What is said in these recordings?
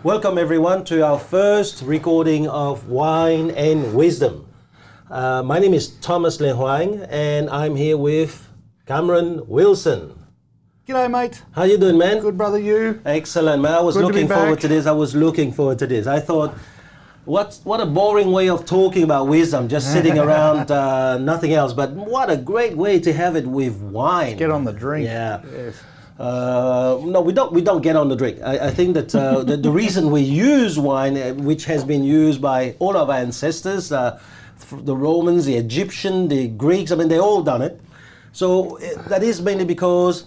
Welcome everyone to our first recording of Wine and Wisdom. My name is Thomas Hoang and I'm here with Cameron Wilson. G'day, mate. How you doing, man? Good, brother, you? Excellent, man. I was looking forward to this. I thought, what a boring way of talking about wisdom, just sitting around nothing else. But what a great way to have it with wine. Let's get on the drink. Yeah. Yes. No, we don't get on the drink. I think that the reason we use wine, which has been used by all of our ancestors, the Romans, the Egyptians, the Greeks, I mean, they all done it. So that is mainly because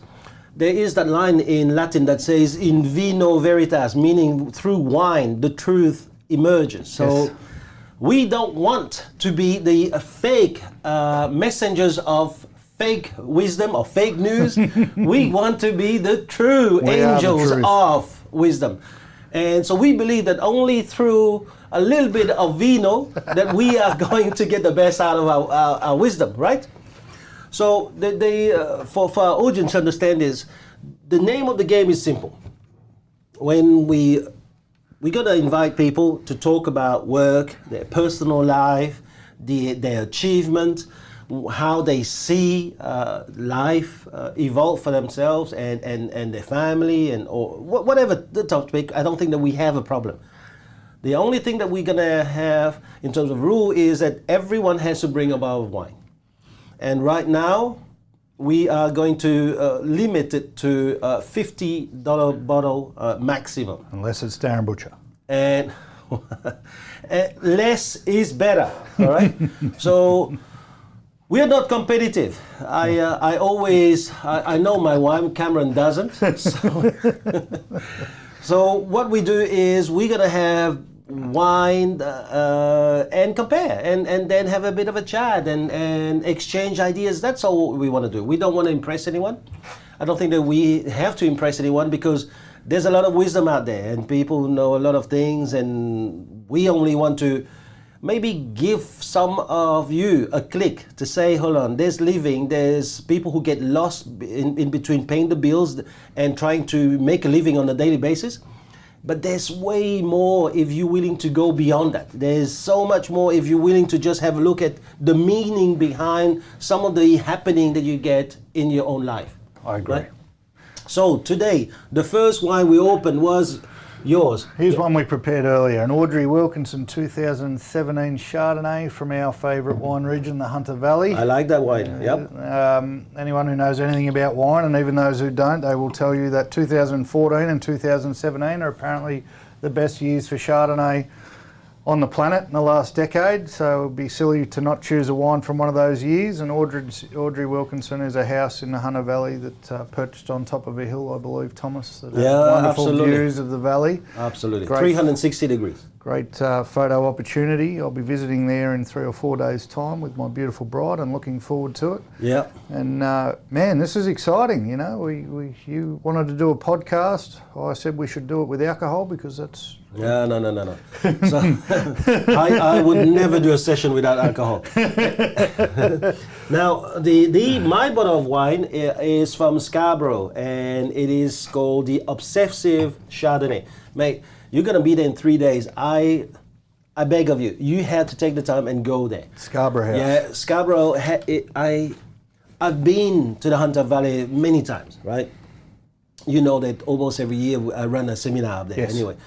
there is that line in Latin that says in vino veritas, meaning through wine, the truth emerges. So yes. We don't want to be the fake messengers of fake wisdom or fake news. We want to be the true angels of wisdom. And so we believe that only through a little bit of vino that we are going to get the best out of our wisdom, right? So for our audience to understand this, the name of the game is simple. When we're going to invite people to talk about work, their personal life, their achievement, how they see life evolve for themselves and their family or whatever the topic. I don't think that we have a problem. The only thing that we're gonna have in terms of rule is that everyone has to bring a bottle of wine. And right now, we are going to limit it to $50 bottle maximum. Unless it's Darren Butcher. And less is better, all right? So, we are not competitive. I know my wife, Cameron doesn't. So what we do is we're gonna have wine and compare and then have a bit of a chat and exchange ideas. That's all we want to do. We don't want to impress anyone. I don't think that we have to impress anyone because there's a lot of wisdom out there and people know a lot of things, and we only want to maybe give some of you a click to say, hold on, there's people who get lost in between paying the bills and trying to make a living on a daily basis. But there's way more if you're willing to go beyond that. There's so much more if you're willing to just have a look at the meaning behind some of the happening that you get in your own life. I agree. Right? So today, the first wine we opened was yours. Here's one we prepared earlier, an Audrey Wilkinson 2017 Chardonnay from our favourite wine region, the Hunter Valley. I like that wine, yep. Anyone who knows anything about wine, and even those who don't, they will tell you that 2014 and 2017 are apparently the best years for Chardonnay on the planet in the last decade, so it would be silly to not choose a wine from one of those years. And Audrey Wilkinson is a house in the Hunter Valley that perched on top of a hill, I believe, Thomas, that has wonderful absolutely. Views of the valley. Absolutely, 360 degrees. Great photo opportunity. I'll be visiting there in 3 or 4 days' time with my beautiful bride and looking forward to it. Yeah. And man, this is exciting. You know, you wanted to do a podcast. I said we should do it with alcohol because that's... Yeah, no. So, I would never do a session without alcohol. Now, my bottle of wine is from Scarborough, and it is called the Obsessive Chardonnay. Mate, you're gonna be there in 3 days. I beg of you, you have to take the time and go there. Scarborough House. Yeah, Scarborough. I've been to the Hunter Valley many times, right? You know that almost every year I run a seminar up there. Yes. Anyway.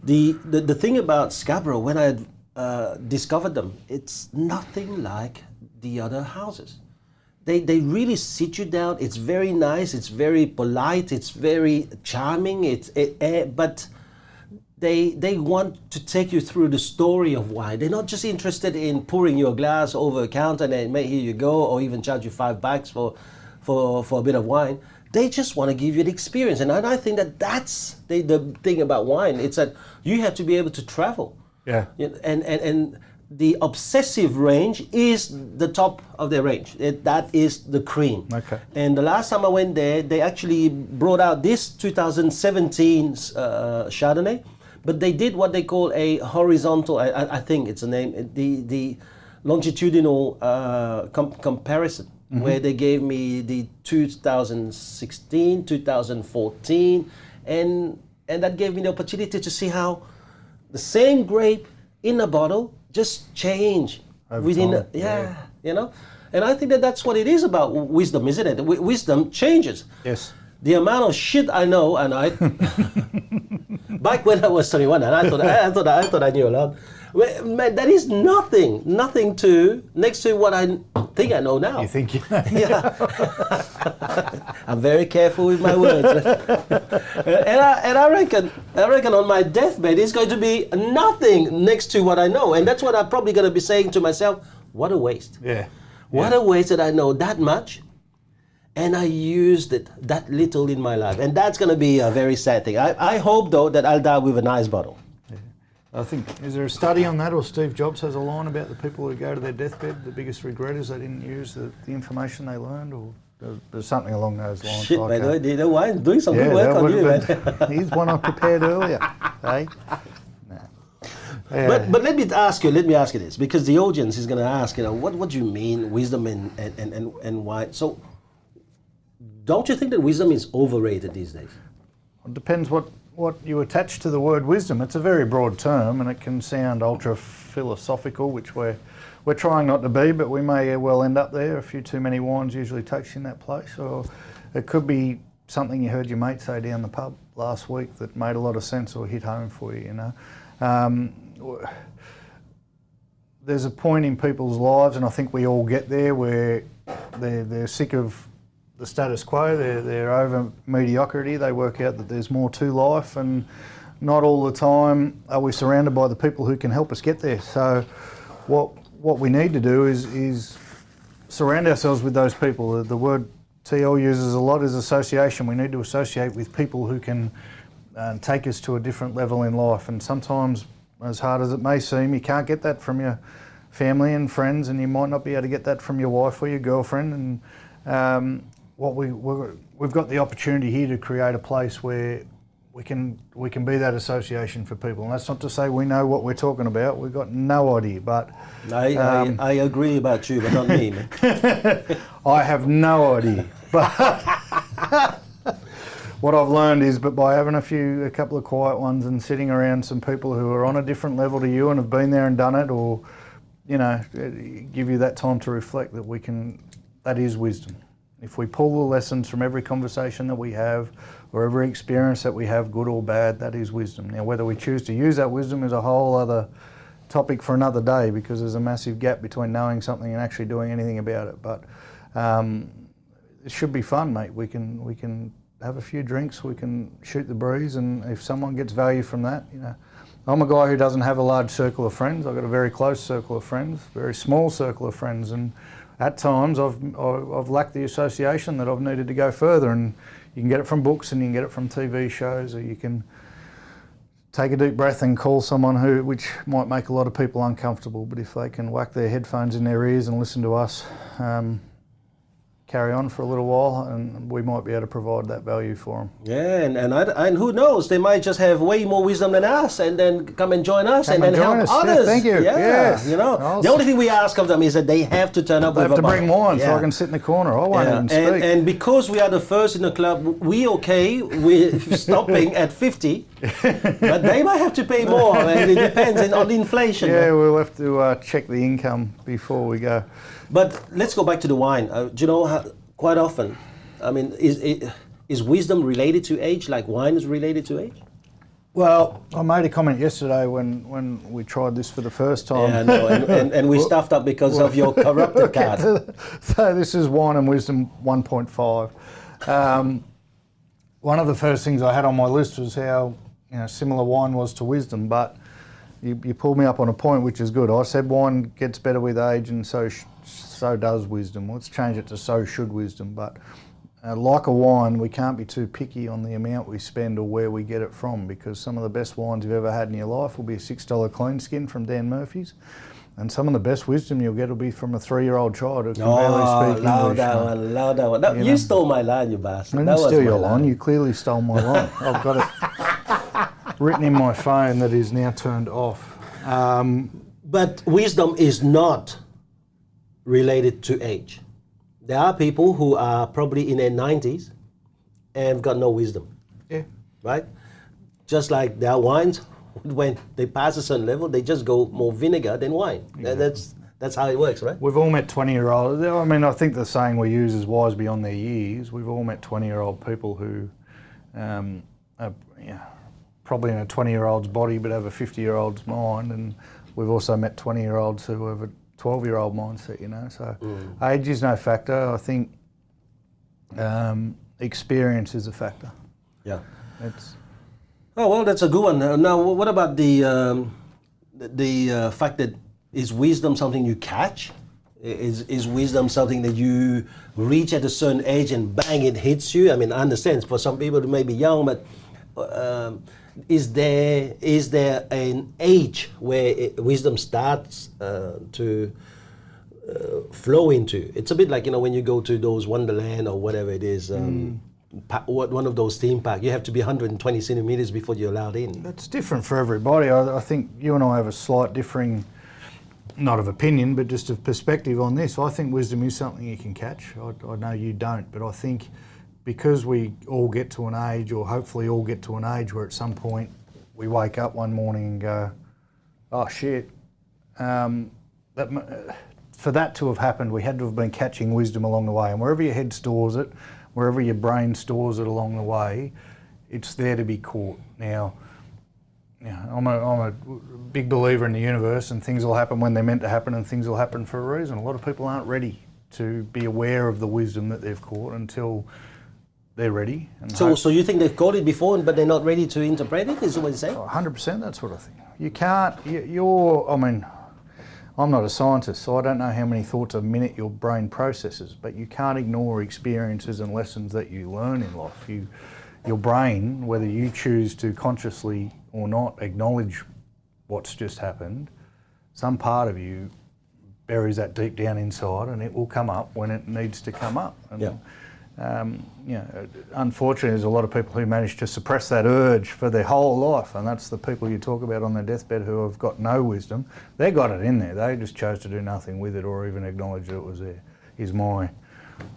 The thing about Scarborough, when I discovered them, it's nothing like the other houses. They really sit you down. It's very nice. It's very polite. It's very charming. But they want to take you through the story of wine. They're not just interested in pouring you a glass over a counter and then here you go, or even charge you $5 for a bit of wine. They just want to give you the experience. And I think that that's the thing about wine. It's that you have to be able to travel. Yeah. And the Obsessive range is the top of their range. That is the cream. Okay. And the last time I went there, they actually brought out this 2017 Chardonnay, but they did what they call a horizontal, I think it's the name, the longitudinal comparison. Where they gave me the 2016, 2014, and And that gave me the opportunity to see how the same grape in a bottle just change Over within, time, you know. And I think that that's what it is about wisdom, isn't it? Wisdom changes. Yes. The amount of shit I know, and I, back when I was 21, and I thought I knew a lot. Well, man, that is nothing next to what I think I know now. You think you know? Yeah. I'm very careful with my words. and I reckon on my deathbed it's going to be nothing next to what I know. And that's what I'm probably going to be saying to myself, what a waste. Yeah. What a waste that I know that much and I used it that little in my life. And that's going to be a very sad thing. I hope, though, that I'll die with a nice bottle. I think, is there a study on that, or Steve Jobs has a line about the people who go to their deathbed, the biggest regret is they didn't use the information they learned, or there's something along those lines? Shit, like, man, the wine's doing some good work on you, man. Here's one I prepared earlier, eh? No. Yeah. But let me ask you this, because the audience is going to ask, what do you mean wisdom and wine? So, don't you think that wisdom is overrated these days? It depends what you attach to the word wisdom. It's a very broad term, and it can sound ultra philosophical, which we're trying not to be, but we may well end up there. A few too many wines usually takes you in that place. Or it could be something you heard your mate say down the pub last week that made a lot of sense or hit home for you, There's a point in people's lives, and I think we all get there, where they're sick of the status quo, they're over mediocrity, they work out that there's more to life, and not all the time are we surrounded by the people who can help us get there. So what we need to do is surround ourselves with those people. The word TL uses a lot is association. We need to associate with people who can take us to a different level in life, and sometimes, as hard as it may seem, you can't get that from your family and friends, and you might not be able to get that from your wife or your girlfriend. And we've got the opportunity here to create a place where we can be that association for people. And that's not to say we know what we're talking about. We've got no idea, but I agree about you, but not me, man. I have no idea. But what I've learned is, but by having a couple of quiet ones and sitting around some people who are on a different level to you and have been there and done it, or give you that time to reflect, that is wisdom. If we pull the lessons from every conversation that we have, or every experience that we have, good or bad, that is wisdom. Now, whether we choose to use that wisdom is a whole other topic for another day, because there's a massive gap between knowing something and actually doing anything about it. But it should be fun, mate. We can have a few drinks, we can shoot the breeze, and if someone gets value from that, I'm a guy who doesn't have a large circle of friends. I've got a very close circle of friends, very small circle of friends, and at times I've lacked the association that I've needed to go further. And you can get it from books, and you can get it from TV shows, or you can take a deep breath and call someone which might make a lot of people uncomfortable, but if they can whack their headphones in their ears and listen to us, carry on for a little while, and we might be able to provide that value for them. Yeah, and who knows, they might just have way more wisdom than us, and then come and join us, and then help others. Yeah, thank you. Yeah, yes. The only thing we ask of them is that they have to turn up. They with have to bottle. bring wine, so I can sit in the corner. I won't even speak. And because we are the first in the club, we're stopping at 50, but they might have to pay more, and it depends on inflation. Yeah, we'll have to check the income before we go. But let's go back to the wine. Do you know how, quite often, I mean, is wisdom related to age, like wine is related to age? Well, I made a comment yesterday when we tried this for the first time. Yeah, no, and we stuffed up because of your corrupted card. So this is Wine and Wisdom 1.5. One of the first things I had on my list was how similar wine was to wisdom, but you pulled me up on a point which is good. I said wine gets better with age, and so does wisdom. Let's change it to so should wisdom. But like a wine, we can't be too picky on the amount we spend or where we get it from, because some of the best wines you've ever had in your life will be a $6 clean skin from Dan Murphy's, and some of the best wisdom you'll get will be from a 3-year-old child who can barely speak English. Love that one. No, you stole my line, you bastard. I didn't steal your line. You clearly stole my line. I've got it written in my phone that is now turned off. But wisdom is not related to age. There are people who are probably in their 90s and have got no wisdom. Yeah. Right? just like their wines, when they pass a certain level, they just go more vinegar than wine. Yeah. That's how it works, right? We've all met 20-year-olds. I mean, I think the saying we use is wise beyond their years. We've all met 20-year-old people who are probably in a 20-year-old's body but have a 50-year-old's mind, and we've also met 20-year-olds who have a 12-year-old mindset, you know. So age is no factor. I think experience is a factor. Yeah. Oh, well, that's a good one. Now, what about the fact that is wisdom something you catch? Is wisdom something that you reach at a certain age and bang, it hits you? I mean, I understand for some people it may be young, but is there an age where wisdom starts to flow into? It's a bit like, you know, when you go to those Wonderland or whatever it is, one of those theme parks, you have to be 120 centimeters before you're allowed in. That's different for everybody. I think you and I have a slight differing, not of opinion, but just of perspective on this. I think wisdom is something you can catch. I know you don't, but I think because we all get to an age, or hopefully all get to an age where at some point we wake up one morning and go, oh shit, for that to have happened, we had to have been catching wisdom along the way. And wherever your head stores it, wherever your brain stores it along the way, it's there to be caught. Now, I'm a big believer in the universe, and things will happen when they're meant to happen, and things will happen for a reason. A lot of people aren't ready to be aware of the wisdom that they've caught until they're ready. And so you think they've caught it before, but they're not ready to interpret it, is what you're saying? 100%, that's what I think. You can't, I'm not a scientist, so I don't know how many thoughts a minute your brain processes, but you can't ignore experiences and lessons that you learn in life. Your brain, whether you choose to consciously or not acknowledge what's just happened, some part of you buries that deep down inside, and it will come up when it needs to come up. And, unfortunately, there's a lot of people who manage to suppress that urge for their whole life, and that's the people you talk about on their deathbed who have got no wisdom. They got it in there. They just chose to do nothing with it or even acknowledge that it was there, is my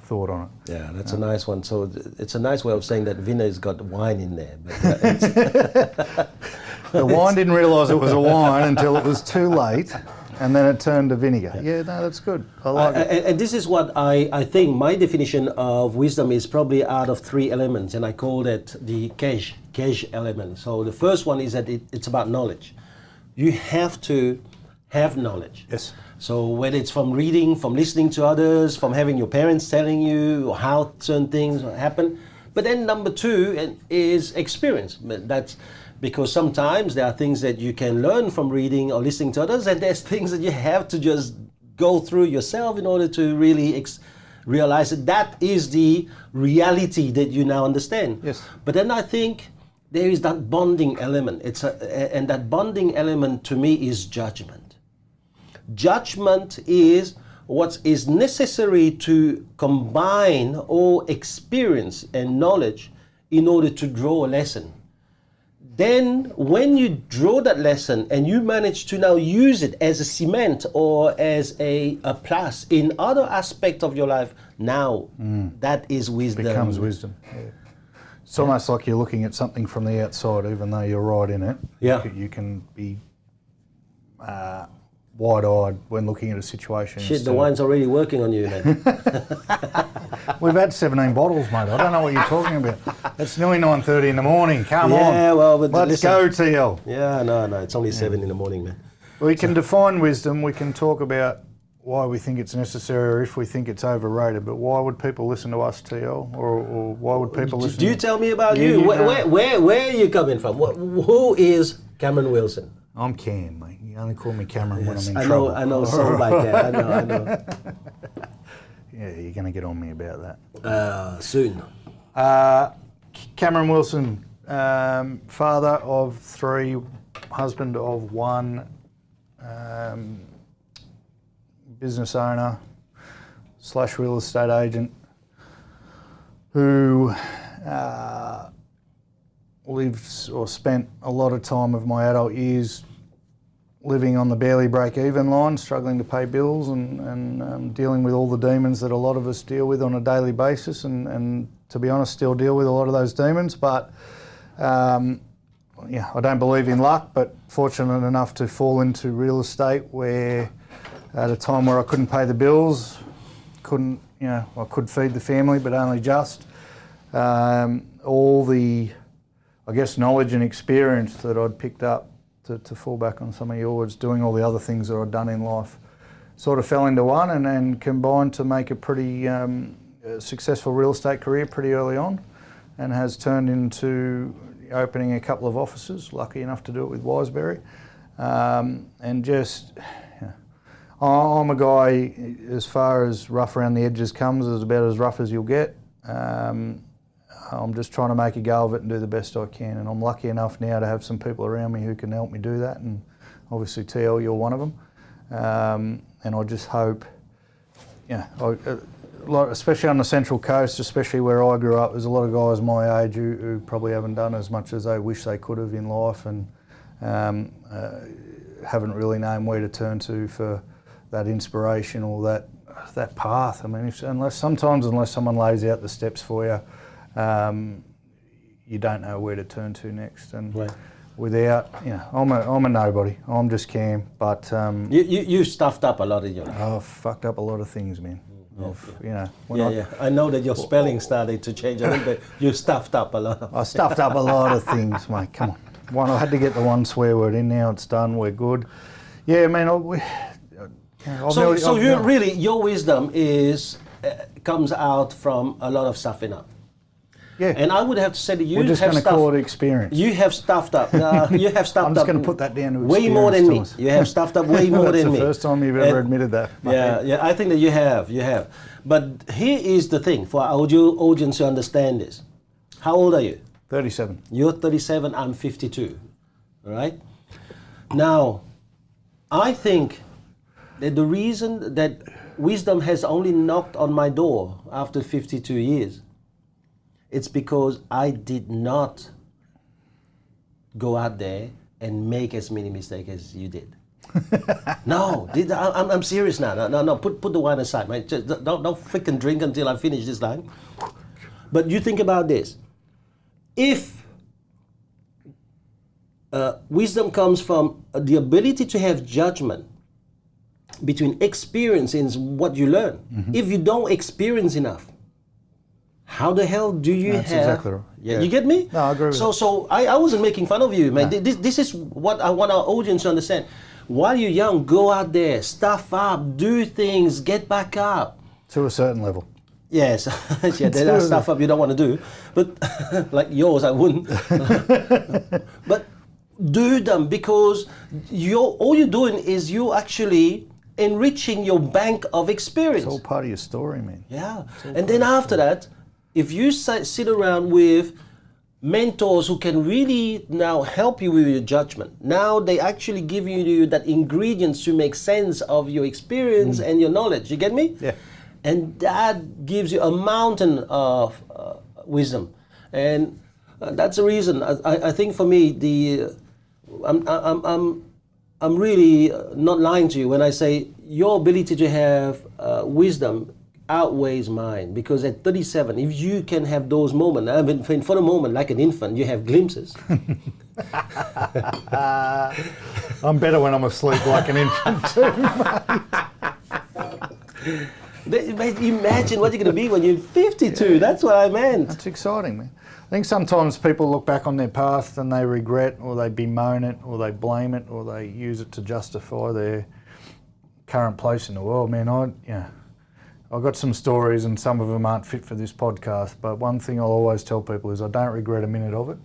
thought on it. Yeah, that's a nice one. So it's a nice way of saying that Vinner's got wine in there. But, the wine didn't realise it was a wine until it was too late. And then it turned to vinegar. Yeah, no, that's good. I like it. And this is what I think my definition of wisdom is probably out of 3 elements, and I call it the cash element. So the first one is that it's about knowledge. You have to have knowledge. Yes. So whether it's from reading, from listening to others, from having your parents telling you how certain things happen. But then number 2 is experience. That's because sometimes there are things that you can learn from reading or listening to others, and there's things that you have to just go through yourself in order to really realize that is the reality that you now understand. Yes. But then I think there is that bonding element. And that bonding element to me is judgment. Judgment is what is necessary to combine all experience and knowledge in order to draw a lesson. Then when you draw that lesson and you manage to now use it as a cement or as a plus in other aspects of your life, now that is wisdom. Becomes wisdom. Yeah. It's almost like you're looking at something from the outside, even though you're right in it. Yeah. You can be wide-eyed when looking at a situation. Shit, the wine's already working on you, man. We've had 17 bottles, mate. I don't know what you're talking about. It's nearly 9:30 in the morning. Come on. Yeah, well, but let's go, TL. Yeah, no, it's only 7 in the morning, man. We can define wisdom. We can talk about why we think it's necessary or if we think it's overrated. But why would people listen to us, TL? Or why would people listen? Do you tell me about you? Where are you coming from? Who is Cameron Wilson? I'm Cam, mate. You only call me Cameron when I'm in trouble. I know, so like that. I know. Yeah, you're going to get on me about that. Soon. Cameron Wilson, father of 3, husband of 1, business owner / real estate agent who lived or spent a lot of time of my adult years living on the barely break-even line, struggling to pay bills and dealing with all the demons that a lot of us deal with on a daily basis and to be honest, still deal with a lot of those demons. But yeah, I don't believe in luck, but fortunate enough to fall into real estate where at a time where I couldn't pay the bills, I could feed the family, but only just. All the, I guess, knowledge and experience that I'd picked up, to fall back on some of your words, doing all the other things that I'd done in life, sort of fell into one and combined to make a pretty successful real estate career pretty early on, and has turned into opening a couple of offices, lucky enough to do it with Wiseberry. And just, I'm a guy, as far as rough around the edges comes, is about as rough as you'll get. I'm just trying to make a go of it and do the best I can, and I'm lucky enough now to have some people around me who can help me do that, and obviously TL, you're one of them. And I just hope, especially on the Central Coast, especially where I grew up, there's a lot of guys my age who probably haven't done as much as they wish they could have in life, and haven't really known where to turn to for that inspiration or that path. I mean, unless someone lays out the steps for you, you don't know where to turn to next. And right. Without, I'm a nobody. I'm just Cam. But you stuffed up a lot of your life. I've fucked up a lot of things, man. I know that your spelling started to change a little bit. You stuffed up a lot. I stuffed up a lot of things, mate. Come on. I had to get the one swear word in. Now it's done. We're good. Yeah, man. Your wisdom comes out from a lot of stuffing up. Yeah. And I would have to say that you We're just going to call it experience. You have stuffed up. You have stuffed up. I'm just going to put that down to way more than me. You have stuffed up way more than me. That's the first time you've ever admitted that. Yeah, I think that you have. But here is the thing for our audience to understand this. How old are you? 37. You're 37, I'm 52. All right? Now, I think that the reason that wisdom has only knocked on my door after 52 years, it's because I did not go out there and make as many mistakes as you did. No, I'm serious now. No, put the wine aside, mate. Just don't freaking drink until I finish this line. But you think about this. If wisdom comes from the ability to have judgment between experience and what you learn. Mm-hmm. If you don't experience enough, how the hell do you That's have... exactly right. Yeah. You get me? No, I agree with that. So I wasn't making fun of you, man. No. This is what I want our audience to understand. While you're young, go out there, stuff up, do things, get back up. To a certain level. Yes, yeah, there are stuff up you don't want to do, but like yours, I wouldn't. But do them, because all you're doing is you actually enriching your bank of experience. It's all part of your story, man. Yeah, and then after that, if you sit around with mentors who can really now help you with your judgment, now they actually give you that ingredients to make sense of your experience and your knowledge. You get me? Yeah. And that gives you a mountain of wisdom, and that's the reason. I think for me, I'm really not lying to you when I say your ability to have wisdom outweighs mine, because at 37, if you can have those moments, I mean, for the moment, like an infant, you have glimpses. I'm better when I'm asleep like an infant too, mate. Imagine what you're going to be when you're 52. Yeah. That's what I meant. That's exciting, man. I think sometimes people look back on their past and they regret, or they bemoan it, or they blame it, or they use it to justify their current place in the world. Man, I've got some stories, and some of them aren't fit for this podcast, but one thing I'll always tell people is I don't regret a minute of it.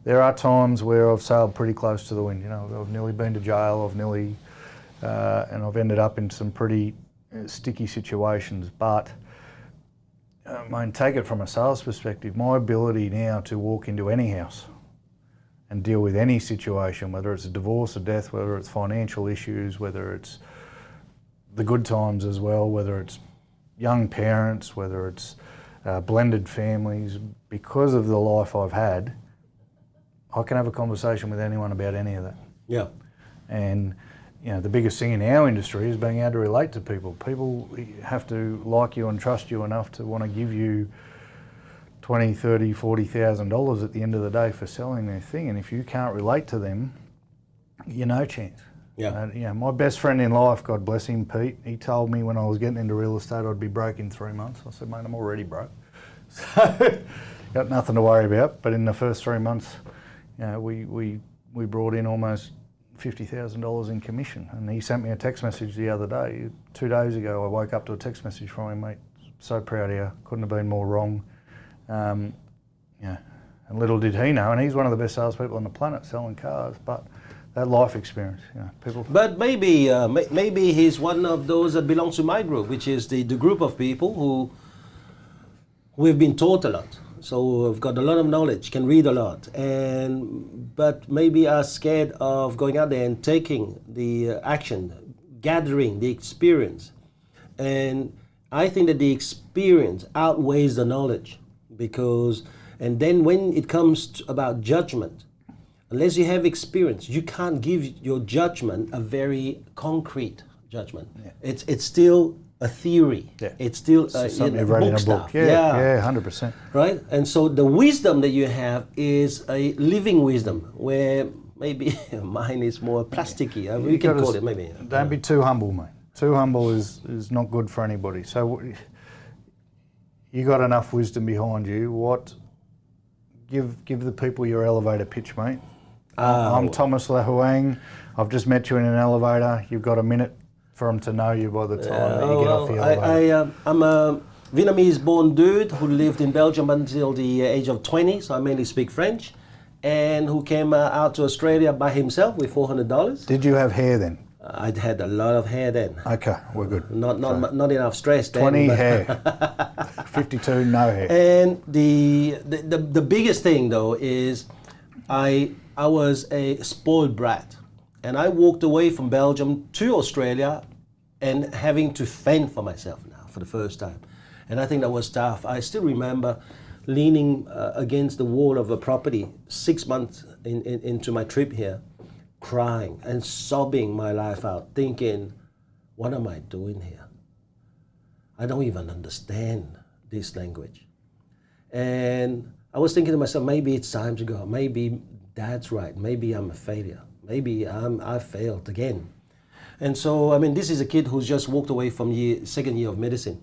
There are times where I've sailed pretty close to the wind. I've nearly been to jail, and I've ended up in some pretty sticky situations, but take it from a sales perspective, my ability now to walk into any house and deal with any situation, whether it's a divorce or death, whether it's financial issues, whether it's the good times as well, whether it's young parents, whether it's blended families, because of the life I've had, I can have a conversation with anyone about any of that. Yeah. And the biggest thing in our industry is being able to relate to people. People have to like you and trust you enough to want to give you $20, $30, $40,000 at the end of the day for selling their thing. And if you can't relate to them, you're no chance. Yeah. My best friend in life, God bless him, Pete, he told me when I was getting into real estate I'd be broke in 3 months. I said, mate, I'm already broke. So got nothing to worry about. But in the first 3 months, we brought in almost $50,000 in commission. And he sent me a text message the other day. 2 days ago, I woke up to a text message from him, mate, so proud of you, couldn't have been more wrong. And little did he know, and he's one of the best salespeople on the planet selling cars, but that life experience, people. But maybe he's one of those that belongs to my group, which is the group of people who we've been taught a lot. So we've got a lot of knowledge, can read a lot, but maybe are scared of going out there and taking the action, gathering the experience. And I think that the experience outweighs the knowledge, and then when it comes about judgment, unless you have experience, you can't give your judgment a very concrete judgment. Yeah. It's still a theory. Yeah. It's still something you've read in a book. Yeah, 100%. Right? And so the wisdom that you have is a living wisdom, where maybe mine is more plasticky. We can call it maybe. Don't be too humble, mate. Too humble is not good for anybody. So you got enough wisdom behind you. Give the people your elevator pitch, mate. I'm Thomas Hoang. I've just met you in an elevator. You've got a minute for them to know you by the time that you get off the elevator. I'm a Vietnamese-born dude who lived in Belgium until the age of 20, so I mainly speak French, and who came out to Australia by himself with $400. Did you have hair then? I'd had a lot of hair then. Okay, we're good. Not enough stress then. 20 hair, 52 no hair. And the biggest thing though is I was a spoiled brat, and I walked away from Belgium to Australia and having to fend for myself now for the first time. And I think that was tough. I still remember leaning against the wall of a property 6 months into my trip here, crying and sobbing my life out, thinking, what am I doing here? I don't even understand this language. And I was thinking to myself, maybe it's time to go. Maybe Dad's right. Maybe I'm a failure. Maybe I failed again. And so, this is a kid who's just walked away from second year of medicine.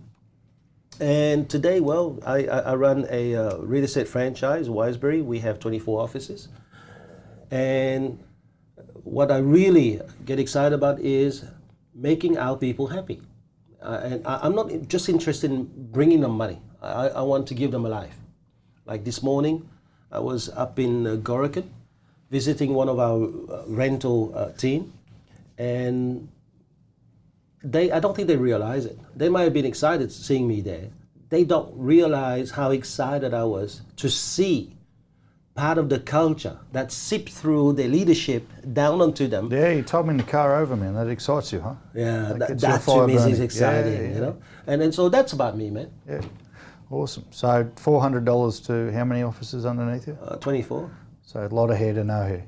And today, I run a real estate franchise, Wiseberry. We have 24 offices. And what I really get excited about is making our people happy. And I'm not just interested in bringing them money. I want to give them a life. Like this morning, I was up in Gorokan visiting one of our rental team, and I don't think they realize it. They might have been excited seeing me there. They don't realize how excited I was to see part of the culture that seeped through their leadership down onto them. Yeah, you told me in the car over, man. That excites you, huh? Yeah, that to me is exciting, you know? And so that's about me, man. Yeah, awesome. So $400 to how many offices underneath you? 24. So a lot of hair to no hair.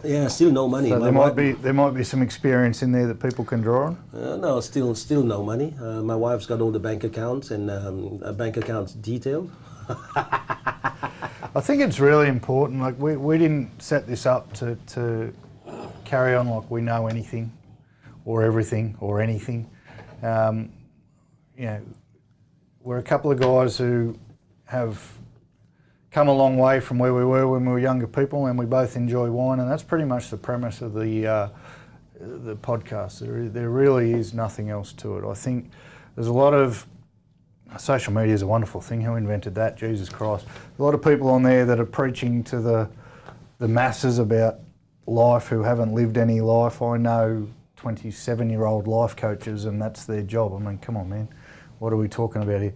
Yeah, still no money. So there might be some experience in there that people can draw on? No, still no money. My wife's got all the bank accounts and bank accounts detailed. I think it's really important. Like we didn't set this up to carry on like we know anything or everything or anything. We're a couple of guys who have come a long way from where we were when we were younger people, and we both enjoy wine, and that's pretty much the premise of the podcast. There really is nothing else to it. I think there's a lot of social media is a wonderful thing. Who invented that? Jesus Christ. A lot of people on there that are preaching to the masses about life who haven't lived any life. I know 27-year-old life coaches, and that's their job. I mean, come on, man. What are we talking about here?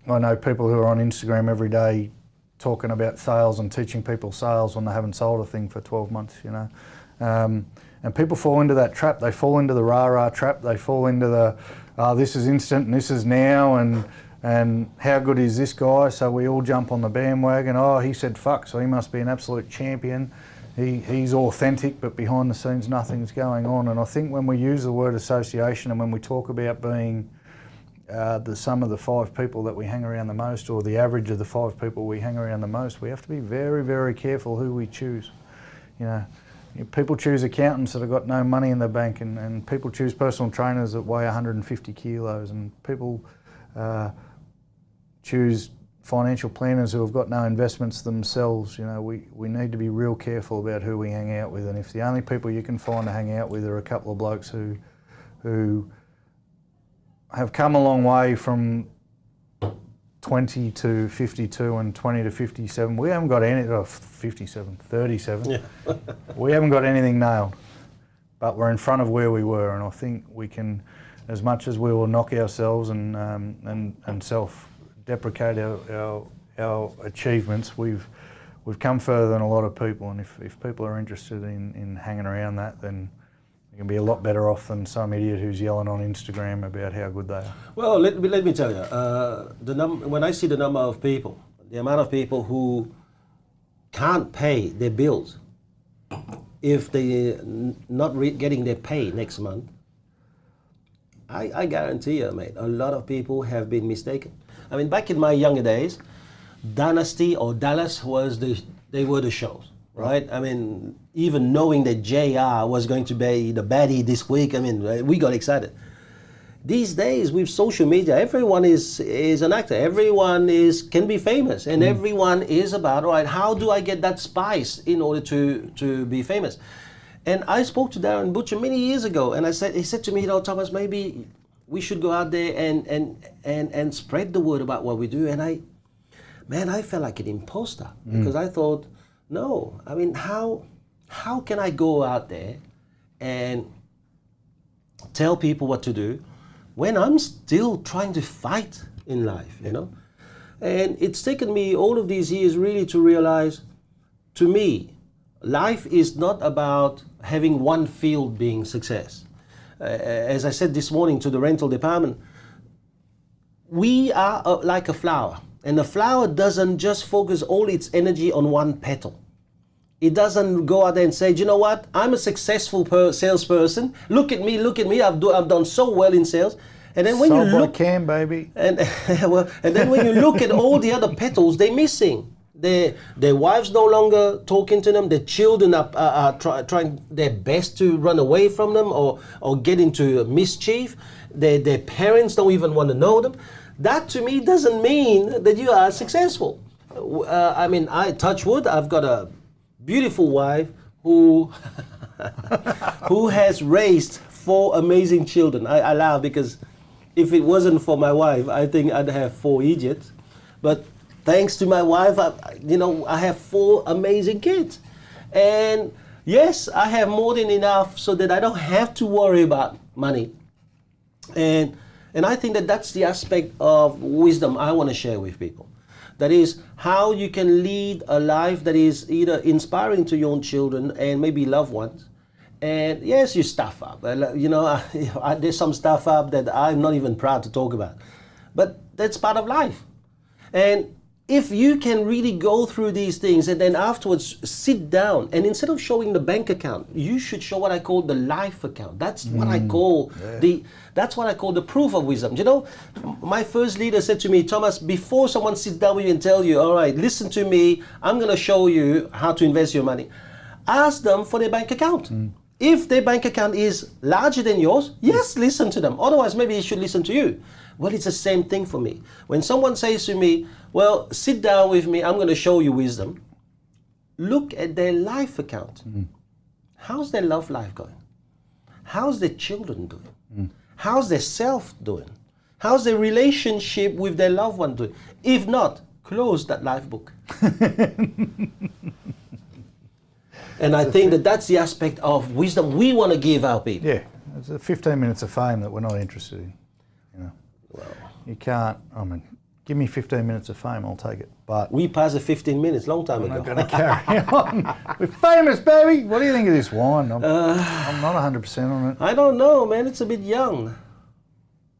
I know people who are on Instagram every day talking about sales and teaching people sales when they haven't sold a thing for 12 months, you know. And people fall into that trap. They fall into the rah-rah trap. They fall into the, this is instant and this is now, and how good is this guy? So we all jump on the bandwagon. Oh, he said fuck, so he must be an absolute champion. He's authentic, but behind the scenes nothing's going on. And I think when we use the word association and when we talk about being the sum of the 5 people that we hang around the most, or the average of the 5 people we hang around the most, we have to be very, very careful who we choose. You know, people choose accountants that have got no money in the bank, and people choose personal trainers that weigh 150 kilos, and people choose financial planners who have got no investments themselves. You know, we need to be real careful about who we hang out with, and if the only people you can find to hang out with are a couple of blokes who have come a long way from 20 to 52 and 20 to 57, we haven't got any, 57, 37, Yeah. we haven't got anything nailed, but we're in front of where we were, and I think we can, as much as we will knock ourselves and self-deprecate our achievements, we've come further than a lot of people, and if people are interested in hanging around that, then you can be a lot better off than some idiot who's yelling on Instagram about how good they are. Well, let me tell you, when I see the number of people, the amount of people who can't pay their bills if they're not getting their pay next month, I guarantee you, mate, a lot of people have been mistaken. I mean, back in my younger days, Dynasty or Dallas they were the shows. Right? I mean, even knowing that JR was going to be the baddie this week, I mean, we got excited. These days, with social media, everyone is an actor. Everyone can be famous, and everyone is about, all right, how do I get that spice in order to be famous? And I spoke to Darren Butcher many years ago, and he said to me, Thomas, maybe we should go out there and spread the word about what we do. And I felt like an imposter because I thought, no, I mean, how can I go out there and tell people what to do when I'm still trying to fight in life, you know? And it's taken me all of these years really to realize, to me, life is not about having one field being success. As I said this morning to the rental department, we are like a flower. And the flower doesn't just focus all its energy on one petal. It doesn't go out there and say, you know what, I'm a successful salesperson. Look at me, I've done so well in sales. And then when you look, baby. And then when you look at all the other petals, they're missing. Their wives no longer talking to them. Their children are trying their best to run away from them or get into mischief. Their parents don't even want to know them. That to me doesn't mean that you are successful. I mean, I touch wood. I've got a beautiful wife who has raised 4 amazing children. I laugh because if it wasn't for my wife, I think I'd have 4 idiots. But thanks to my wife, I have 4 amazing kids. And yes, I have more than enough so that I don't have to worry about money. And I think that that's the aspect of wisdom I want to share with people. That is how you can lead a life that is either inspiring to your own children and maybe loved ones. And yes, you stuff up. There's some stuff up that I'm not even proud to talk about. But that's part of life. And if you can really go through these things and then afterwards sit down, and instead of showing the bank account, you should show what I call the life account. That's what I call that's what I call the proof of wisdom. You know, my first leader said to me, Thomas, before someone sits down with you and tell you, all right, listen to me, I'm going to show you how to invest your money, ask them for their bank account. If their bank account is larger than yours, yes, listen to them. Otherwise, maybe they should listen to you. Well, it's the same thing for me. When someone says to me, well, sit down with me, I'm going to show you wisdom, look at their life account. How's their love life going? How's their children doing? How's their self doing? How's their relationship with their loved one doing? If not, close that life book. And I think that that's the aspect of wisdom we want to give our people. Yeah, it's 15 minutes of fame that we're not interested in. You know, Well, you can't. I mean, give me 15 minutes of fame, I'll take it. But we passed the 15 minutes long time I'm ago. not going to carry on. We're famous, baby. What do you think of this wine? I'm not 100% on it. I don't know, man. It's a bit young.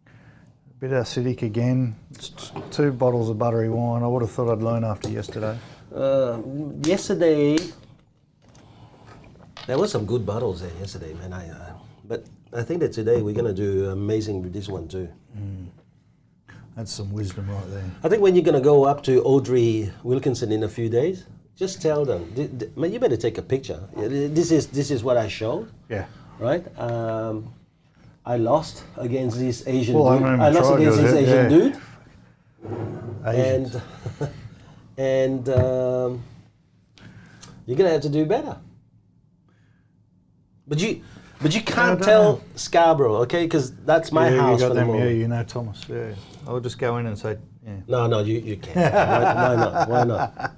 A bit acidic again. It's 2 bottles of buttery wine. I would have thought I'd learn after yesterday. Yesterday, there were some good bottles there yesterday, man. But I think that today we're going to do amazing with this one too. That's some wisdom right there. I think when you're going to go up to Audrey Wilkinson in a few days, just tell them, man, you better take a picture. This is what I showed. Yeah. Right? I lost against this Asian Well, dude. I I lost against this Asian dude. Asians. And you're going to have to do better. But you can't tell Scarborough, okay? Because that's my house you got for the them, moment. Yeah, you know Thomas. Yeah. I'll just go in and say, yeah. No, you can't. Why not? Why not?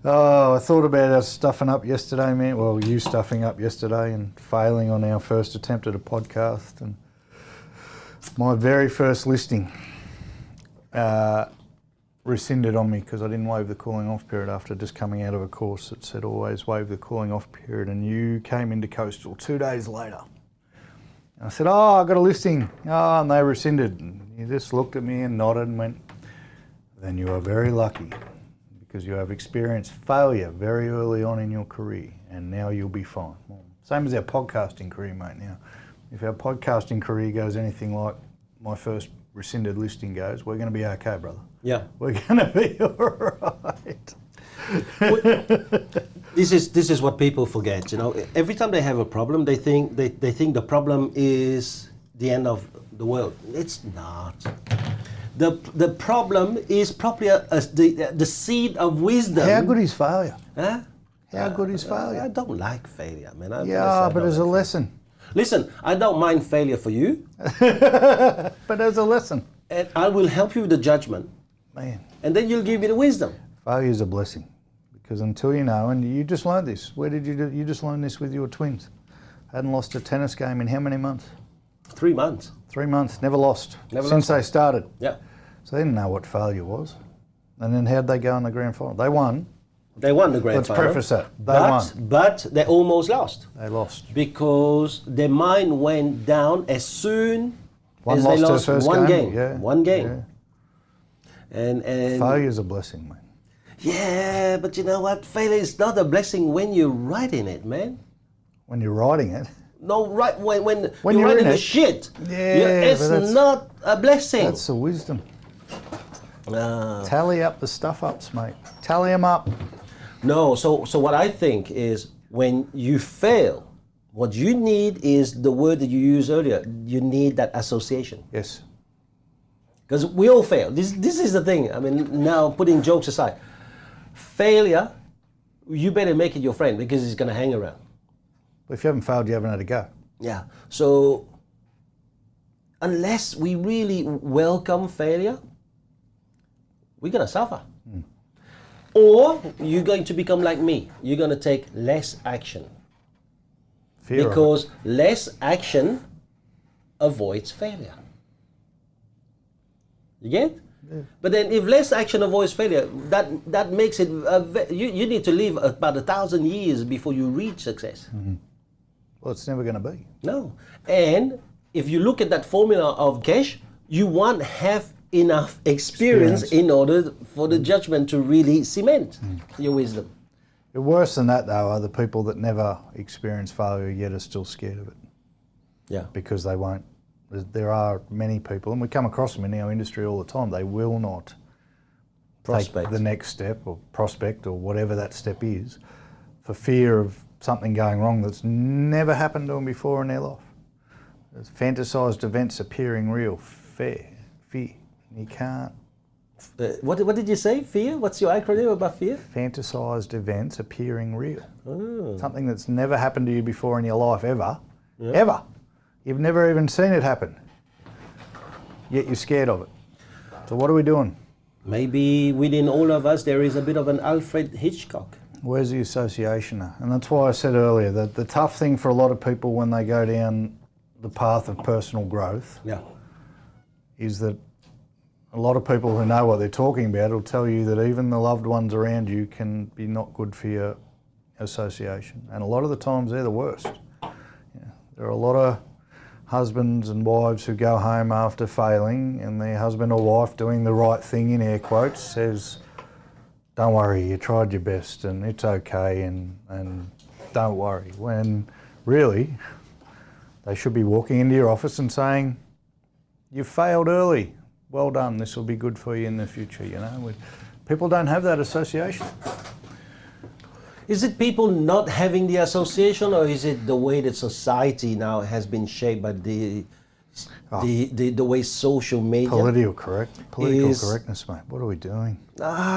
Oh, I thought about us stuffing up yesterday, man. Well, you stuffing up yesterday and failing on our first attempt at a podcast. And my very first listing rescinded on me because I didn't waive the cooling off period after just coming out of a course that said always waive the cooling off period. And you came into Coastal 2 days later. And I said, oh, I got a listing. Oh, and they rescinded. And you just looked at me and nodded and went, then you are very lucky, because you have experienced failure very early on in your career, and now you'll be fine. Well, same as our podcasting career, mate. Now, if our podcasting career goes anything like my first rescinded listing goes, we're going to be okay, brother. Yeah. We're going to be all right. This is what people forget. You know, every time they have a problem, they think the problem is the end of the world. It's not. The problem is probably the seed of wisdom. How good is failure? Huh? How good is failure? I don't like failure, man. But as a lesson. Listen, I don't mind failure for you. But as a lesson. And I will help you with the judgment. Man. And then you'll give me the wisdom. Failure is a blessing. Because until you know, and you just learned this. Where did you do? You just learned this with your twins. Hadn't lost a tennis game in how many months? 3 months. 3 months, never lost. Never since lost. they started. Yeah. So they didn't know what failure was. And then how'd they go in the grand final? They won. They won the grand final. Let's preface that. They won. But they almost lost. They lost. Because their mind went down as soon as they lost their first one game. Yeah. One game. Yeah. And failure is a blessing, man. Yeah, but you know what? Failure is not a blessing when you're writing it, man. When you're writing it. No, right when you're writing in the it. shit. Yeah, it's not a blessing. That's the wisdom. Tally up the stuff ups, mate. Tally them up. No, so what I think is when you fail, what you need is the word that you used earlier. You need that association. Yes. Because we all fail. This is the thing. I mean, now putting jokes aside, failure, you better make it your friend because it's going to hang around. If you haven't failed, you haven't had a go. Yeah. So unless we really welcome failure, we're going to suffer. Or you're going to become like me. You're going to take less action. Fear because less action avoids failure. You get? Yeah. But then if less action avoids failure, that makes it, you need to live about 1,000 years before you reach success. Mm-hmm. Well, it's never going to be. No. And if you look at that formula of cash, you won't have enough experience in order for the judgment to really cement your wisdom. Worse than that, though, are the people that never experience failure yet are still scared of it. Yeah. Because they won't. There are many people, and we come across them in our industry all the time, they will not take the next step or prospect or whatever that step is for fear of something going wrong that's never happened to them before in their life. There's fantasised events appearing real. Fear. You can't. What did you say? Fear? What's your acronym about fear? Fantasised events appearing real. Oh. Something that's never happened to you before in your life ever. Yeah. Ever. You've never even seen it happen. Yet you're scared of it. So what are we doing? Maybe within all of us there is a bit of an Alfred Hitchcock. Where's the association? And that's why I said earlier that the tough thing for a lot of people when they go down the path of personal growth is that a lot of people who know what they're talking about will tell you that even the loved ones around you can be not good for your association. And a lot of the times they're the worst. There are a lot of husbands and wives who go home after failing and their husband or wife doing the right thing, in air quotes, says, don't worry, you tried your best and it's okay and don't worry. When really, they should be walking into your office and saying, you failed early. well done, this will be good for you in the future, you know. People don't have that association. Is it people not having the association, or is it the way that society now has been shaped by the way social media? Political correctness, mate. What are we doing?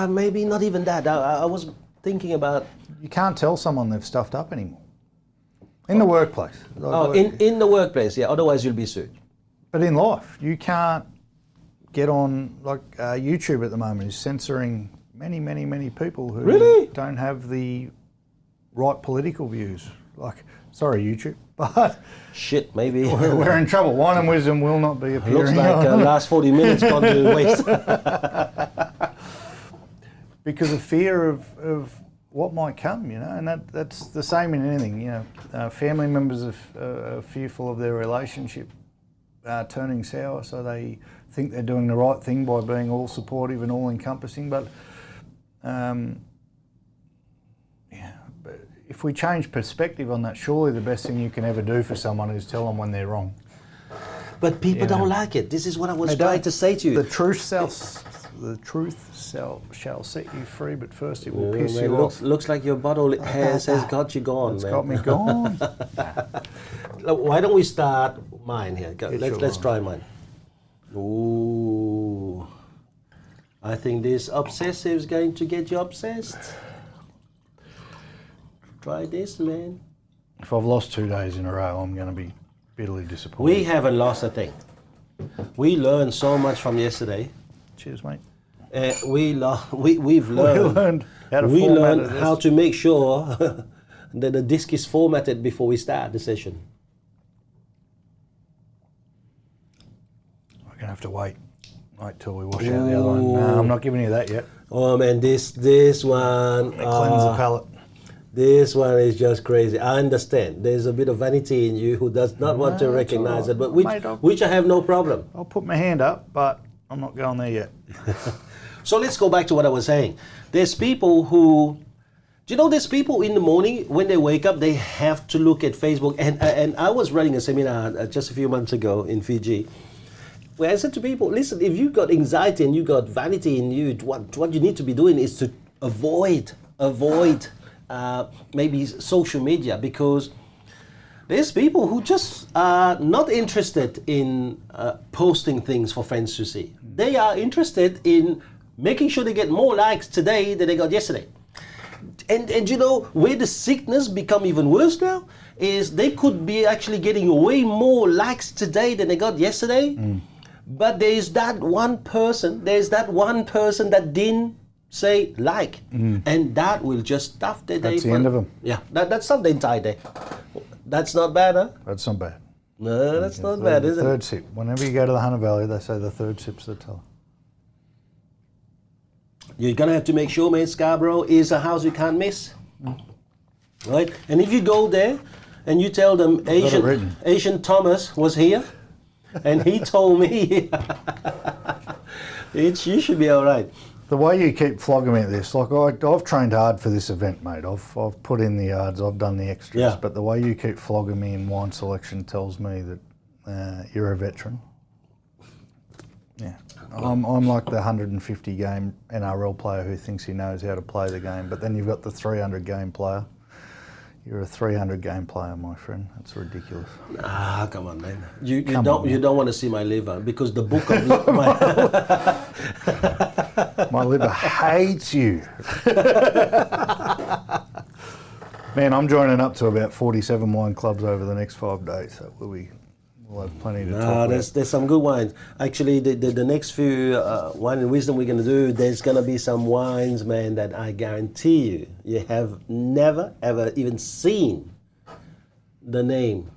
Maybe not even that. I was thinking about... You can't tell someone they've stuffed up anymore. In the workplace. In the workplace, yeah. Otherwise you'll be sued. But in life, you can't get on, like YouTube at the moment is censoring many people who really don't have the right political views. Like, sorry YouTube, but... Shit, maybe. We're in trouble. Wine and Wisdom will not be appearing. Looks like last 40 minutes gone to waste. Because of fear of what might come, you know, and that's the same in anything, you know. Family members are fearful of their relationship turning sour, so they think they're doing the right thing by being all supportive and all encompassing, but but if we change perspective on that, surely the best thing you can ever do for someone is tell them when they're wrong. But people don't like it. This is what I was trying to say to you. The truth shall set you free, but first it will piss you off. Looks like your bottle has got you gone. It's got me gone. Why don't we start mine here? Let's try mine. Ooh, I think this Obsessive is going to get you obsessed. Try this, man. If I've lost 2 days in a row, I'm going to be bitterly disappointed. We haven't lost a thing. We learned so much from yesterday. Cheers, mate. We've learned how to make sure that the disc is formatted before we start the session. We're going to have to wait till we wash out the other one. No, I'm not giving you that yet. Oh man, this one. Cleanse the palate. This one is just crazy. I understand. There's a bit of vanity in you who does not want to recognize it, but which I have no problem. I'll put my hand up, but I'm not going there yet. So let's go back to what I was saying. There's people who, do you know, there's people in the morning when they wake up, they have to look at Facebook. And I was running a seminar just a few months ago in Fiji, where I said to people, listen, if you've got anxiety and you've got vanity in you, what you need to be doing is to avoid maybe social media, because there's people who just are not interested in posting things for friends to see. They are interested in making sure they get more likes today than they got yesterday. And you know, where the sickness become even worse now is they could be actually getting way more likes today than they got yesterday. But there's that one person that didn't say like, and that will just stuff their day. That's the end of them. Yeah, that's not the entire day. That's not bad, huh? That's not bad. No, that's not bad, is it? Third sip. Whenever you go to the Hunter Valley, they say the third sip's the teller. You're gonna have to make sure, man, Scarborough is a house you can't miss. Right? And if you go there and you tell them Asian Thomas was here and he told me, you should be all right. The way you keep flogging me at this, like I've trained hard for this event, mate. I've put in the yards, I've done the extras, yeah. But the way you keep flogging me in wine selection tells me that you're a veteran. Yeah, I'm like the 150 game NRL player who thinks he knows how to play the game, but then you've got the 300 game player. You're a 300 game player, my friend. That's ridiculous. Ah, come on, man. You don't want to see my liver, because the book of my liver hates you. Man, I'm joining up to about 47 wine clubs over the next 5 days, so we'll have plenty to talk about. There's some good wines. Actually, the next few Wine and Wisdom we're going to do, there's going to be some wines, man, that I guarantee you have never, ever even seen the name.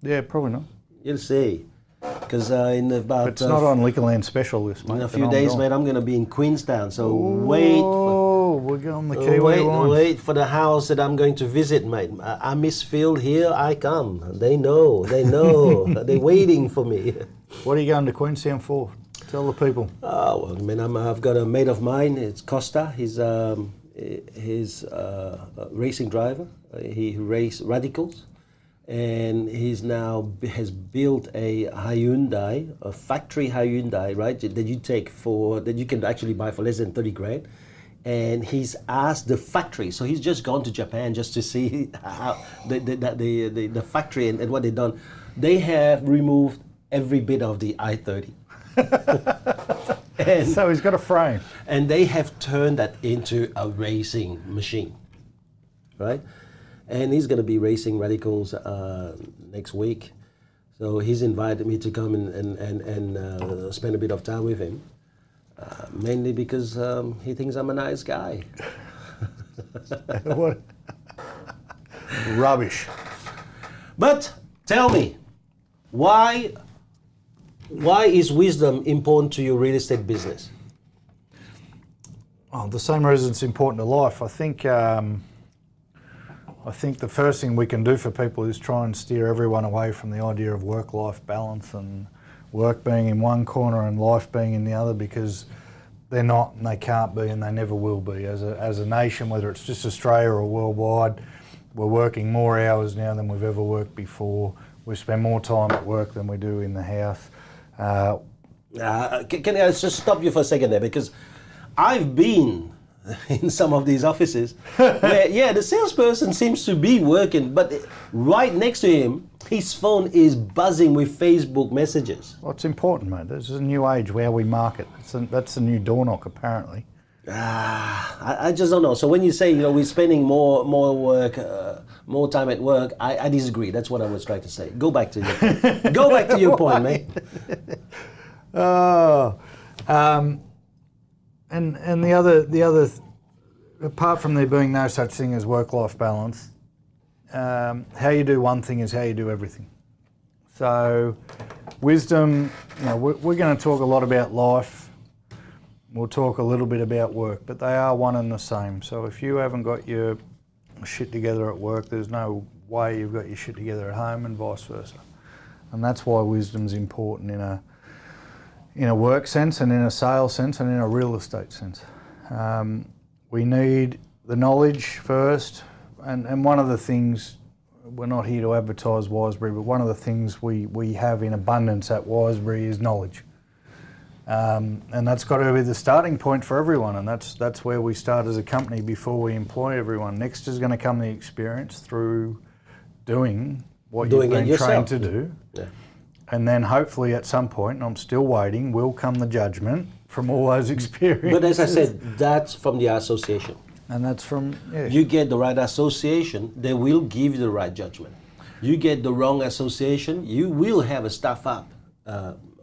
Yeah, probably not. You'll see. Because in about... It's not on Liquorland special list, mate. In a few days, mate, I'm going to be in Queenstown, so wait. We're going the Kiwi wines. Wait for the house that I'm going to visit, mate. I miss Phil, here I come. They know. They're waiting for me. What are you going to Queenstown for? Tell the people. Well, I mean, I've got a mate of mine, it's Costa. He's a racing driver. He races radicals. and he's now has built a Hyundai, a factory Hyundai, right? That you can actually buy for less than 30 grand. And he's asked the factory, so he's just gone to Japan just to see how the factory and what they've done. They have removed every bit of the i30. And, so he's got a frame. And they have turned that into a racing machine, right? And he's going to be racing radicals next week. So he's invited me to come and spend a bit of time with him. Mainly because he thinks I'm a nice guy. What? Rubbish. But tell me, why is wisdom important to your real estate business? Oh, the same reason it's important to life. I think the first thing we can do for people is try and steer everyone away from the idea of work-life balance and work being in one corner and life being in the other, because they're not and they can't be and they never will be. As a nation, whether it's just Australia or worldwide, we're working more hours now than we've ever worked before. We spend more time at work than we do in the house. Can I just stop you for a second there? Because I've been in some of these offices where, the salesperson seems to be working, but right next to him, his phone is buzzing with Facebook messages. Well, it's important, mate. This is a new age where we market. That's a new door knock, apparently. I just don't know. So when you say, we're spending more time at work, I disagree. That's what I was trying to say. Go back to your point, mate. And the other, apart from there being no such thing as work-life balance, how you do one thing is how you do everything. So wisdom, we're going to talk a lot about life. We'll talk a little bit about work, but they are one and the same. So if you haven't got your shit together at work, there's no way you've got your shit together at home, and vice versa. And that's why wisdom's important in a work sense and in a sales sense and in a real estate sense. We need the knowledge first, and one of the things, we're not here to advertise Wiseberry, but one of the things we have in abundance at Wiseberry is knowledge. And that's got to be the starting point for everyone, and that's where we start as a company before we employ everyone. Next is going to come the experience through doing what you've been trained to do. Yeah. And then hopefully at some point, and I'm still waiting, will come the judgment from all those experiences. But as I said, that's from the association. And that's from, You get the right association, they will give you the right judgment. You get the wrong association, you will have a stuff up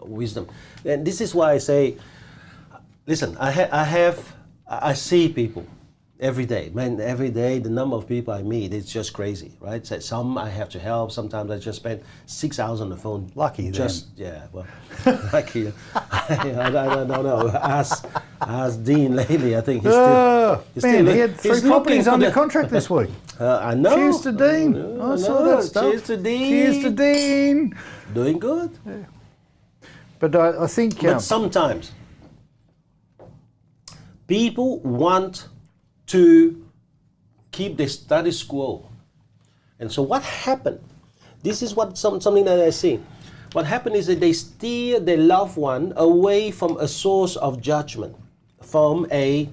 wisdom. And this is why I say, listen, I see people every day. Man, every day, the number of people I meet, it's just crazy, right? So some I have to help. Sometimes I just spend 6 hours on the phone. Lucky just then. Yeah, well, lucky. I don't know. Ask Dean lately. I think he's still. He had 3 properties under contract this week. I know. Cheers to Dean. I saw that stuff. Cheers to Dean. Cheers to Dean. Doing good. Yeah. But I think. But sometimes people want to keep the status quo. And so what happened? This is something that I see. What happened is that they steer their loved one away from a source of judgment, from an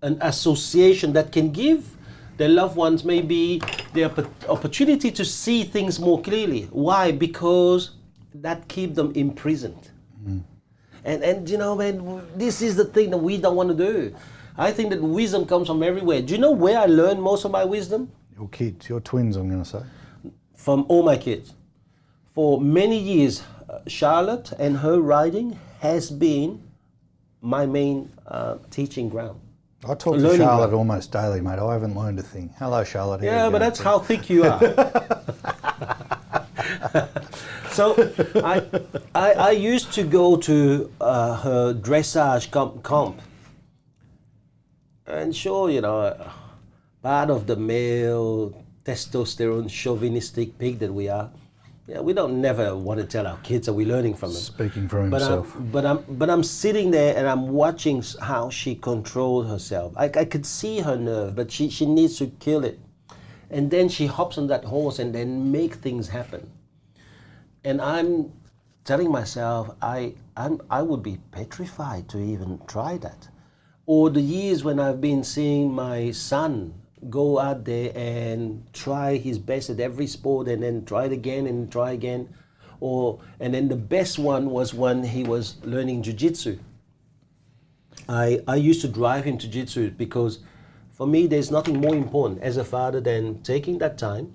association that can give their loved ones maybe the opportunity to see things more clearly. Why? Because that keeps them imprisoned. Mm. And man, this is the thing that we don't want to do. I think that wisdom comes from everywhere. Do you know where I learned most of my wisdom? Your kids, your twins, I'm going to say. From all my kids. For many years, Charlotte and her writing has been my main teaching ground. I talk to Charlotte almost daily, mate. I haven't learned a thing. Hello, Charlotte. Yeah, but that's how thick you are. So I used to go to her dressage comp. And sure, part of the male testosterone chauvinistic pig that we are, we don't never want to tell our kids that we're learning from them. Speaking for himself. But I'm sitting there and I'm watching how she controlled herself. I could see her nerve, but she needs to kill it. and then she hops on that horse and then make things happen. And I'm telling myself, I would be petrified to even try that. Or the years when I've been seeing my son go out there and try his best at every sport and then try it again and try again. And then the best one was when he was learning jiu-jitsu. I used to drive him to jiu-jitsu because for me there's nothing more important as a father than taking that time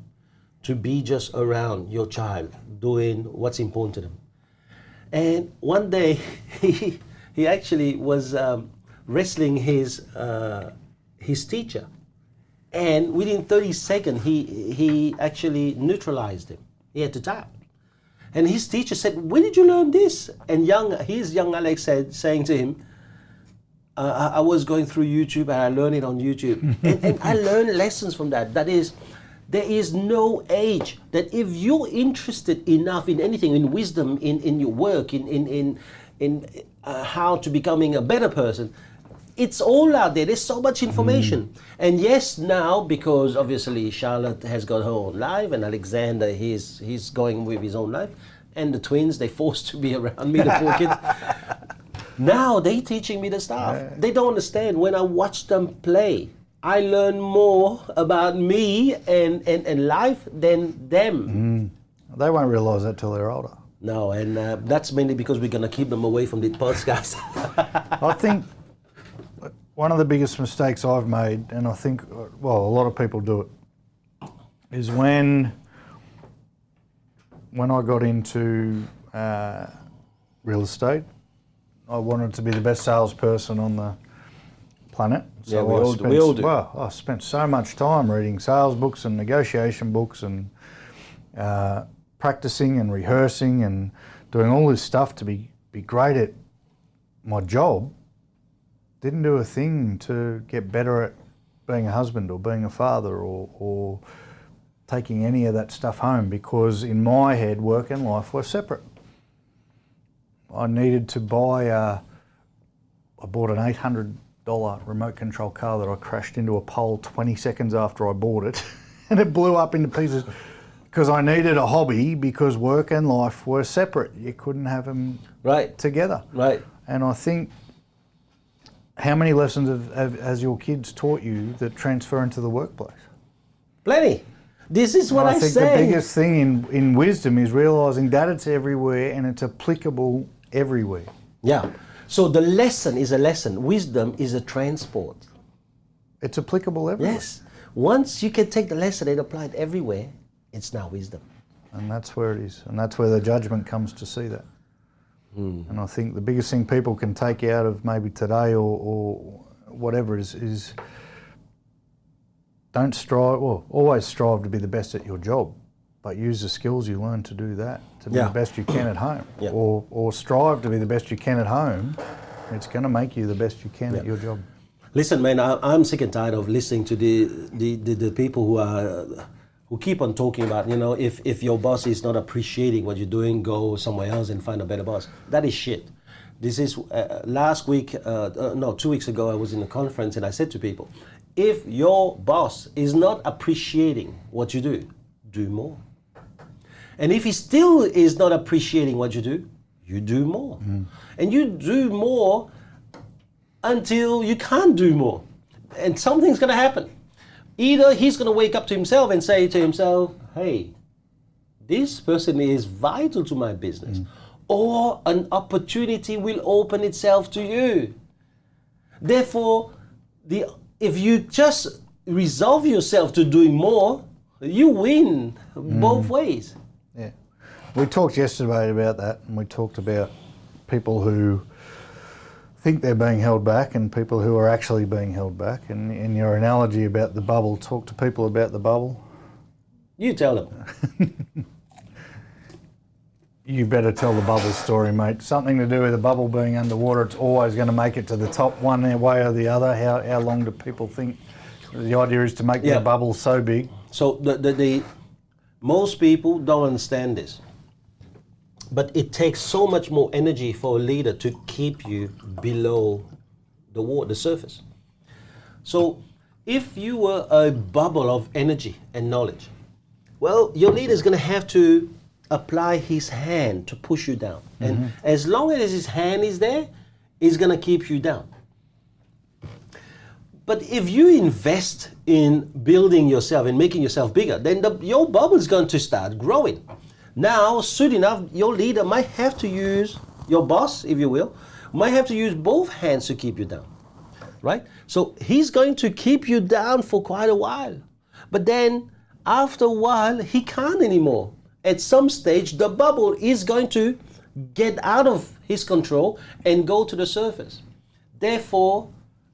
to be just around your child, doing what's important to them. And one day he actually was wrestling his teacher, and within 30 seconds he actually neutralized him. He had to tap. And his teacher said, "Where did you learn this?" And young Alex saying to him, I was going through YouTube and I learned it on YouTube. and I learned lessons from that. That is, there is no age that if you're interested enough in anything, in wisdom, in your work, in how to becoming a better person, it's all out there. There's so much information. And yes, now, because obviously Charlotte has got her own life and Alexander, he's going with his own life, and the twins, they're forced to be around me, the poor kids. Now they're teaching me the stuff. Yeah. They don't understand. When I watch them play, I learn more about me and life than them. They won't realise that till they're older. No, and that's mainly because we're going to keep them away from the podcast. I think one of the biggest mistakes I've made, and I think, well, a lot of people do it, is when I got into real estate, I wanted to be the best salesperson on the planet. So yeah, we all do. Well, I spent so much time reading sales books and negotiation books and practicing and rehearsing and doing all this stuff to be great at my job. Didn't do a thing to get better at being a husband or being a father or taking any of that stuff home, because in my head, work and life were separate. I needed to buy I bought an $800 remote control car that I crashed into a pole 20 seconds after I bought it, and it blew up into pieces because I needed a hobby, because work and life were separate. You couldn't have them together. Right. And I think, how many lessons has your kids taught you that transfer into the workplace? Plenty. This is what I think say. The biggest thing in wisdom is realising that it's everywhere and it's applicable everywhere. Yeah. So the lesson is a lesson. Wisdom is a transport. It's applicable everywhere. Yes. Once you can take the lesson and apply it everywhere, it's now wisdom. And that's where it is. And that's where the judgment comes to see that. And I think the biggest thing people can take out of maybe today or whatever is don't strive, well, always strive to be the best at your job, but use the skills you learn to do that, to be the best you can at home. Yeah. Or strive to be the best you can at home. It's going to make you the best you can at your job. Listen, man, I'm sick and tired of listening to the people who keep on talking about, if your boss is not appreciating what you're doing, go somewhere else and find a better boss. That is shit. This is, last week, 2 weeks ago, I was in a conference and I said to people, if your boss is not appreciating what you do, do more. And if he still is not appreciating what you do, you do more. And you do more until you can't do more. And something's going to happen. Either he's going to wake up to himself and say to himself, hey, this person is vital to my business. Or an opportunity will open itself to you. Therefore, if you just resolve yourself to doing more, you win both ways. Yeah. We talked yesterday about that, and we talked about people who think they're being held back and people who are actually being held back. And in your analogy about the bubble, talk to people about the bubble. You tell them. You better tell the bubble story, mate. Something to do with the bubble being underwater. It's always going to make it to the top one way or the other. How long do people think? The idea is to make the bubble so big. So the most people don't understand this. But it takes so much more energy for a leader to keep you below the surface. So if you were a bubble of energy and knowledge, well, your leader is going to have to apply his hand to push you down. And as long as his hand is there, he's going to keep you down. But if you invest in building yourself and making yourself bigger, then your bubble is going to start growing. Now, soon enough, your leader might have to use, your boss, if you will, might have to use both hands to keep you down, right? So he's going to keep you down for quite a while. But then, after a while, he can't anymore. At some stage, the bubble is going to get out of his control and go to the surface. Therefore,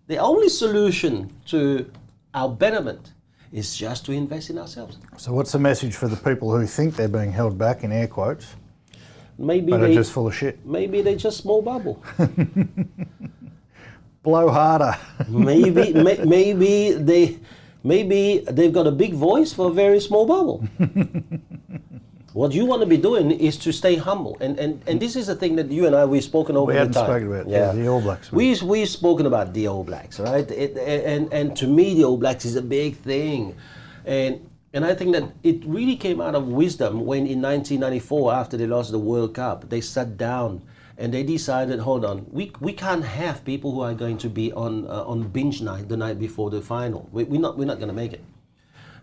the only solution to our betterment is just to invest in ourselves. So what's the message for the people who think they're being held back, in air quotes, Maybe but they are just full of shit? Maybe they're just small bubble. Blow harder. maybe they've got a big voice for a very small bubble. What you want to be doing is to stay humble, and this is the thing that you and I, we've spoken over We the haven't time. spoken about the All Blacks. We've spoken about the All Blacks, right? And to me, the All Blacks is a big thing, and I think that it really came out of wisdom when in 1994, after they lost the World Cup, they sat down and they decided, hold on, we can't have people who are going to be on binge night the night before the final. We're not going to make it.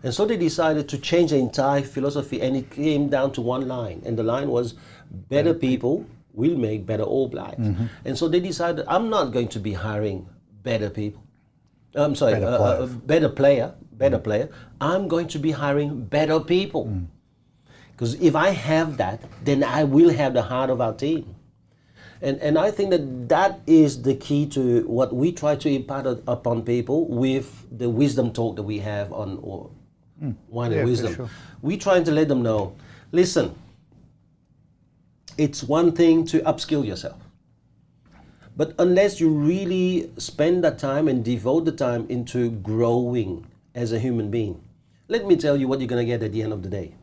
And so they decided to change the entire philosophy, and it came down to one line. And the line was, better people will make better All Blacks. And so they decided, I'm not going to be hiring better people. I'm sorry, better player. I'm going to be hiring better people. Because if I have that, then I will have the heart of our team. And I think that is the key to what we try to impart upon people with the wisdom talk that we have on Wine and Wisdom. Sure. We're trying to let them know, listen, it's one thing to upskill yourself. But unless you really spend that time and devote the time into growing as a human being, let me tell you what you're going to get at the end of the day.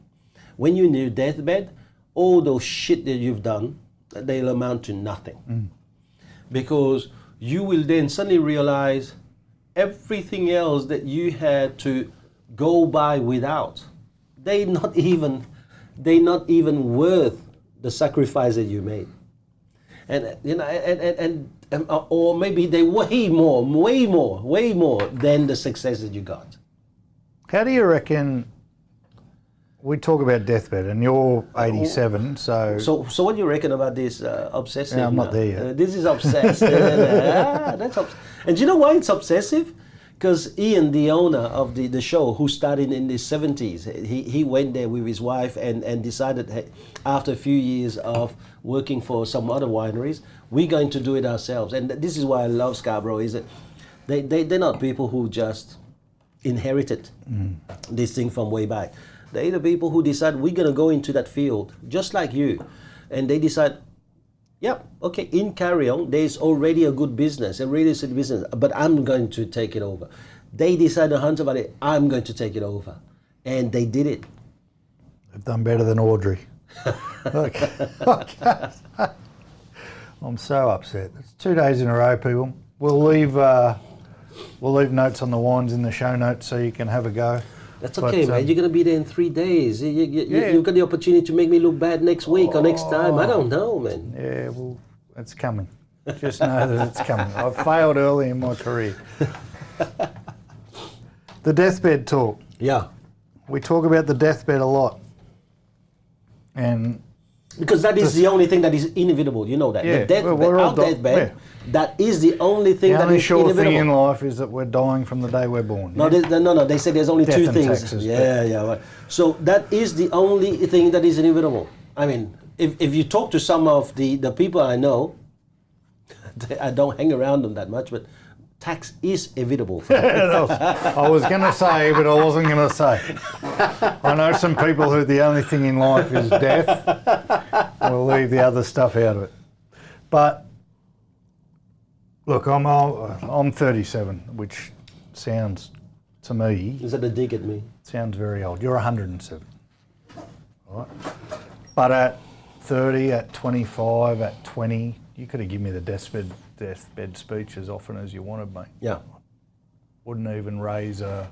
When you're in your deathbed, all those shit that you've done, they'll amount to nothing. Because you will then suddenly realize everything else that you had to go by without, they're not even worth the sacrifice that you made. And you know, and or maybe they way more than the success that you got. How do you reckon? We talk about deathbed, and you're 87, so... So what do you reckon about this obsessive? Yeah, I'm not there yet. This is obsessive. And do you know why it's obsessive? Because Ian, the owner of the show, who started in the 70s, he went there with his wife and decided, hey, after a few years of working for some other wineries, we're going to do it ourselves. And this is why I love Scarborough, is that they're not people who just inherited this thing from way back. They're the people who decide, we're going to go into that field, just like you. And they decide, yeah, okay, in Carrion, there's already a good business, a really good business, but I'm going to take it over. They decided to Hunter Valley, I'm going to take it over. And they did it. They've done better than Audrey. Okay. I'm so upset. It's 2 days in a row, people. We'll leave notes on the wines in the show notes so you can have a go. That's okay, man. You're going to be there in 3 days. You've got the opportunity to make me look bad next week or next time. I don't know, man. Yeah, well, it's coming. Just know that it's coming. I've failed early in my career. The deathbed talk. Yeah. We talk about the deathbed a lot. And because that is the only thing that is inevitable. You know that. Yeah, The deathbed, our deathbed, that is the only thing that is inevitable. The only sure thing in life is that we're dying from the day we're born. No, yeah? They say there's only Death two and things. taxes, Yeah. Right. So that is the only thing that is inevitable. I mean, if you talk to some of the people I know, I don't hang around them that much, but tax is inevitable. I was going to say, but I wasn't going to say. I know some people who the only thing in life is death. We'll leave the other stuff out of it. But look, I'm 37, which sounds to me. Is that a dig at me? Sounds very old. You're 107. All right. But at 30, at 25, at 20, you could have given me the deathbed speech as often as you wanted, mate. Yeah. wouldn't even raise an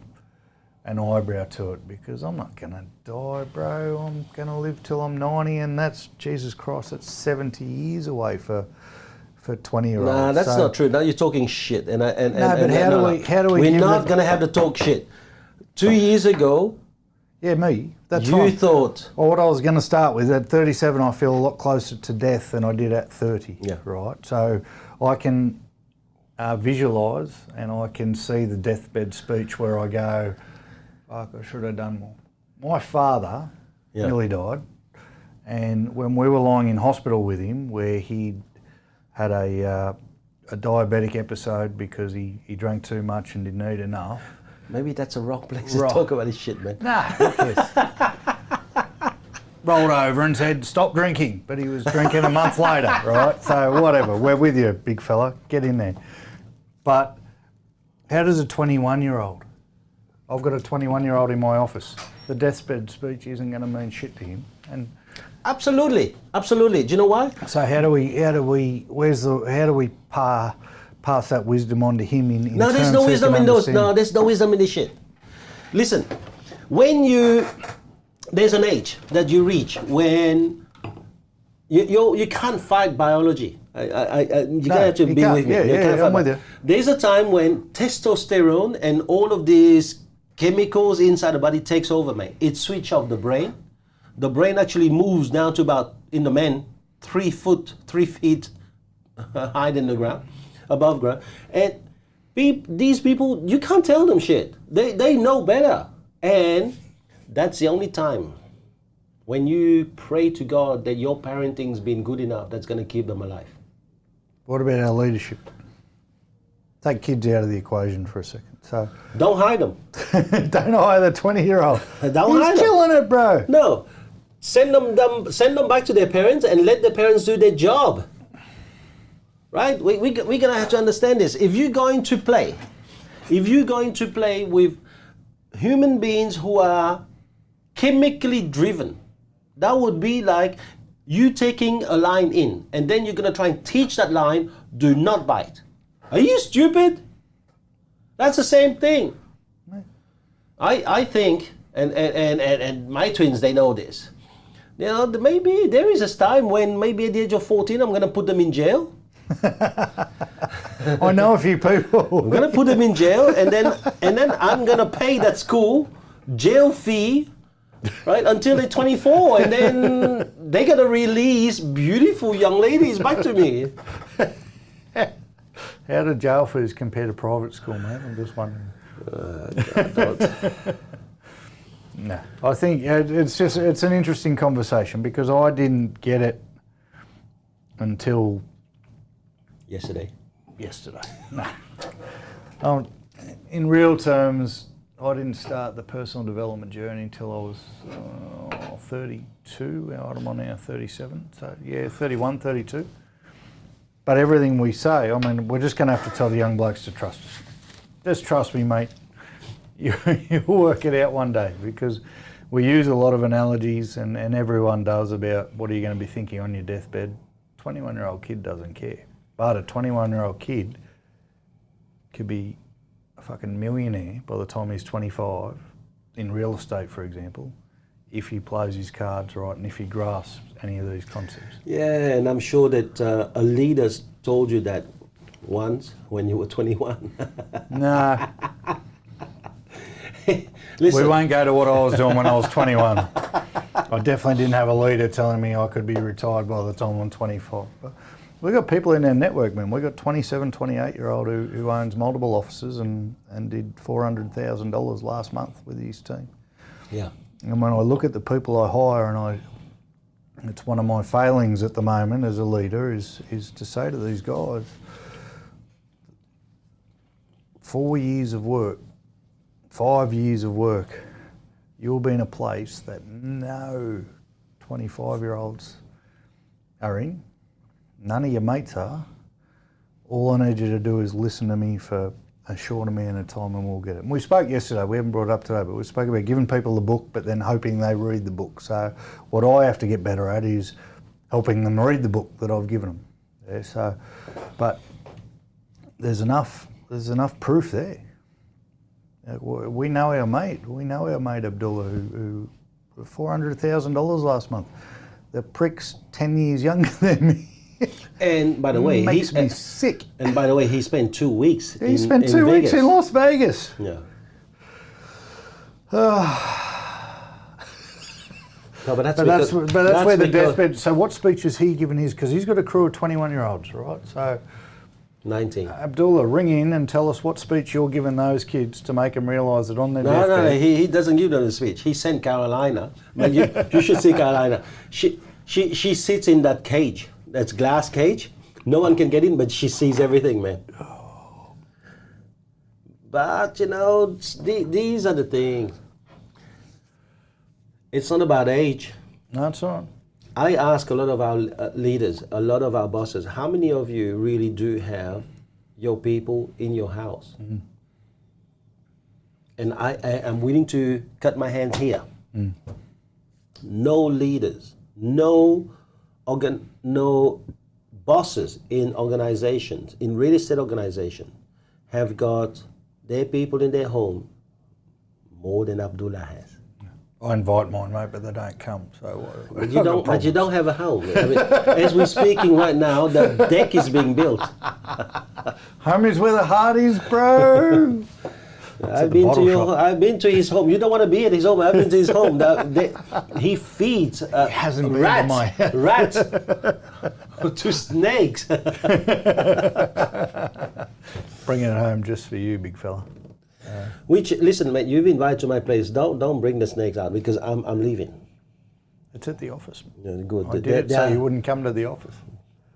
eyebrow to it, because I'm not going to die, bro. I'm going to live till I'm 90, and that's, Jesus Christ, that's 70 years away for 20-year-olds. Nah, that's not true. Now you're talking shit. How do we? We're not going to have to talk shit. 2 years ago, yeah, me. That's you fine. thought. Well, what I was going to start with, at 37, I feel a lot closer to death than I did at 30. Yeah. Right. So I can visualise, and I can see the deathbed speech where I go, fuck, I should have done more. My father nearly died, and when we were lying in hospital with him, where he had a diabetic episode because he drank too much and didn't eat enough. Maybe that's a wrong place to talk about this shit, man. Nah, rolled over and said, stop drinking. But he was drinking a month later, right? So whatever, we're with you, big fella, get in there. But how does a 21-year-old, I've got a 21-year-old in my office, the deathbed speech isn't going to mean shit to him. And absolutely. Do you know why? so how do we pass that wisdom on to him in No, there's no wisdom in those. No, there's no wisdom in this shit. Listen, there's an age that you reach when you can't fight biology. You're gonna have to be with me. I'm with you. There's a time when testosterone and all of these chemicals inside the body takes over, mate. It switches off the brain. The brain actually moves down to about, in the men, 3 feet high in the ground. Above ground, and these people, you can't tell them shit. They know better, and that's the only time when you pray to God that your parenting's been good enough that's going to keep them alive. What about our leadership? Take kids out of the equation for a second. So don't hide them. Don't hire the 20-year-old. He's killing it, bro. No, send them back to their parents and let the parents do their job. Right? We're going to have to understand this. If you're going to play with human beings who are chemically driven, that would be like you taking a line in, and then you're going to try and teach that line, do not bite. Are you stupid? That's the same thing. I think, and my twins, they know this. You know, maybe there is a time when maybe at the age of 14, I'm going to put them in jail. I know a few people. I'm gonna put them in jail, and then I'm gonna pay that school jail fee, right, until they're 24, and then they're gonna release beautiful young ladies back to me. How do jail fees compare to private school, mate? I'm just wondering. No, I think it's an interesting conversation, because I didn't get it until yesterday. No. In real terms, I didn't start the personal development journey until I was 32. I'm on now 37. So yeah, 31, 32. But everything we say, I mean, we're just going to have to tell the young blokes to trust us. Just trust me, mate. You'll work it out one day, because we use a lot of analogies, and everyone does, about what are you going to be thinking on your deathbed. 21-year-old kid doesn't care. But a 21-year-old kid could be a fucking millionaire by the time he's 25, in real estate, for example, if he plays his cards right and if he grasps any of these concepts. Yeah, and I'm sure that a leader's told you that once when you were 21. Nah. Listen. We won't go to what I was doing when I was 21. I definitely didn't have a leader telling me I could be retired by the time I'm 25. But we've got people in our network, man. We've got 27, 28-year-old who owns multiple offices and did $400,000 last month with his team. Yeah. And when I look at the people I hire, and it's one of my failings at the moment as a leader, is to say to these guys, 4 years of work, 5 years of work, you'll be in a place that no 25-year-olds are in. None of your mates are. All I need you to do is listen to me for a short amount of time and we'll get it. And we spoke yesterday, we haven't brought it up today, but we spoke about giving people the book but then hoping they read the book. So what I have to get better at is helping them read the book that I've given them. Yeah, so, but there's enough proof there. We know our mate. We know our mate Abdullah, who $400,000 last month. The prick's 10 years younger than me. And by the way, makes me sick. And by the way, he spent 2 weeks. He spent 2 weeks in Las Vegas. Yeah. No, but that's where the deathbed. So what speech has he given his? Because he's got a crew of 21-year-olds, right? So 19. Abdullah, ring in and tell us what speech you're giving those kids to make them realise that on their deathbed. No, he doesn't give them a speech. He sent Carolina. But you should see Carolina. She sits in that cage, that's glass cage. No one can get in, but she sees everything, man. But you know, these are the things. It's not about age. No, it's not. I ask a lot of our leaders, a lot of our bosses, how many of you really do have your people in your house? Mm. And I am willing to cut my hands here. Mm. No leaders, no bosses in organizations, in real estate organizations, have got their people in their home more than Abdullah has. I invite mine, mate, but they don't come. So but you don't have a home. I mean, as we're speaking right now, the deck is being built. Home is where the heart is, bro. I've been to his home. You don't want to be at his home. I've been to his home. He feeds rats to snakes. Bringing it home just for you, big fella. Which, listen, mate, you've invited to my place. Don't bring the snakes out because I'm leaving. It's at the office. Yeah, good. I did it so you wouldn't come to the office.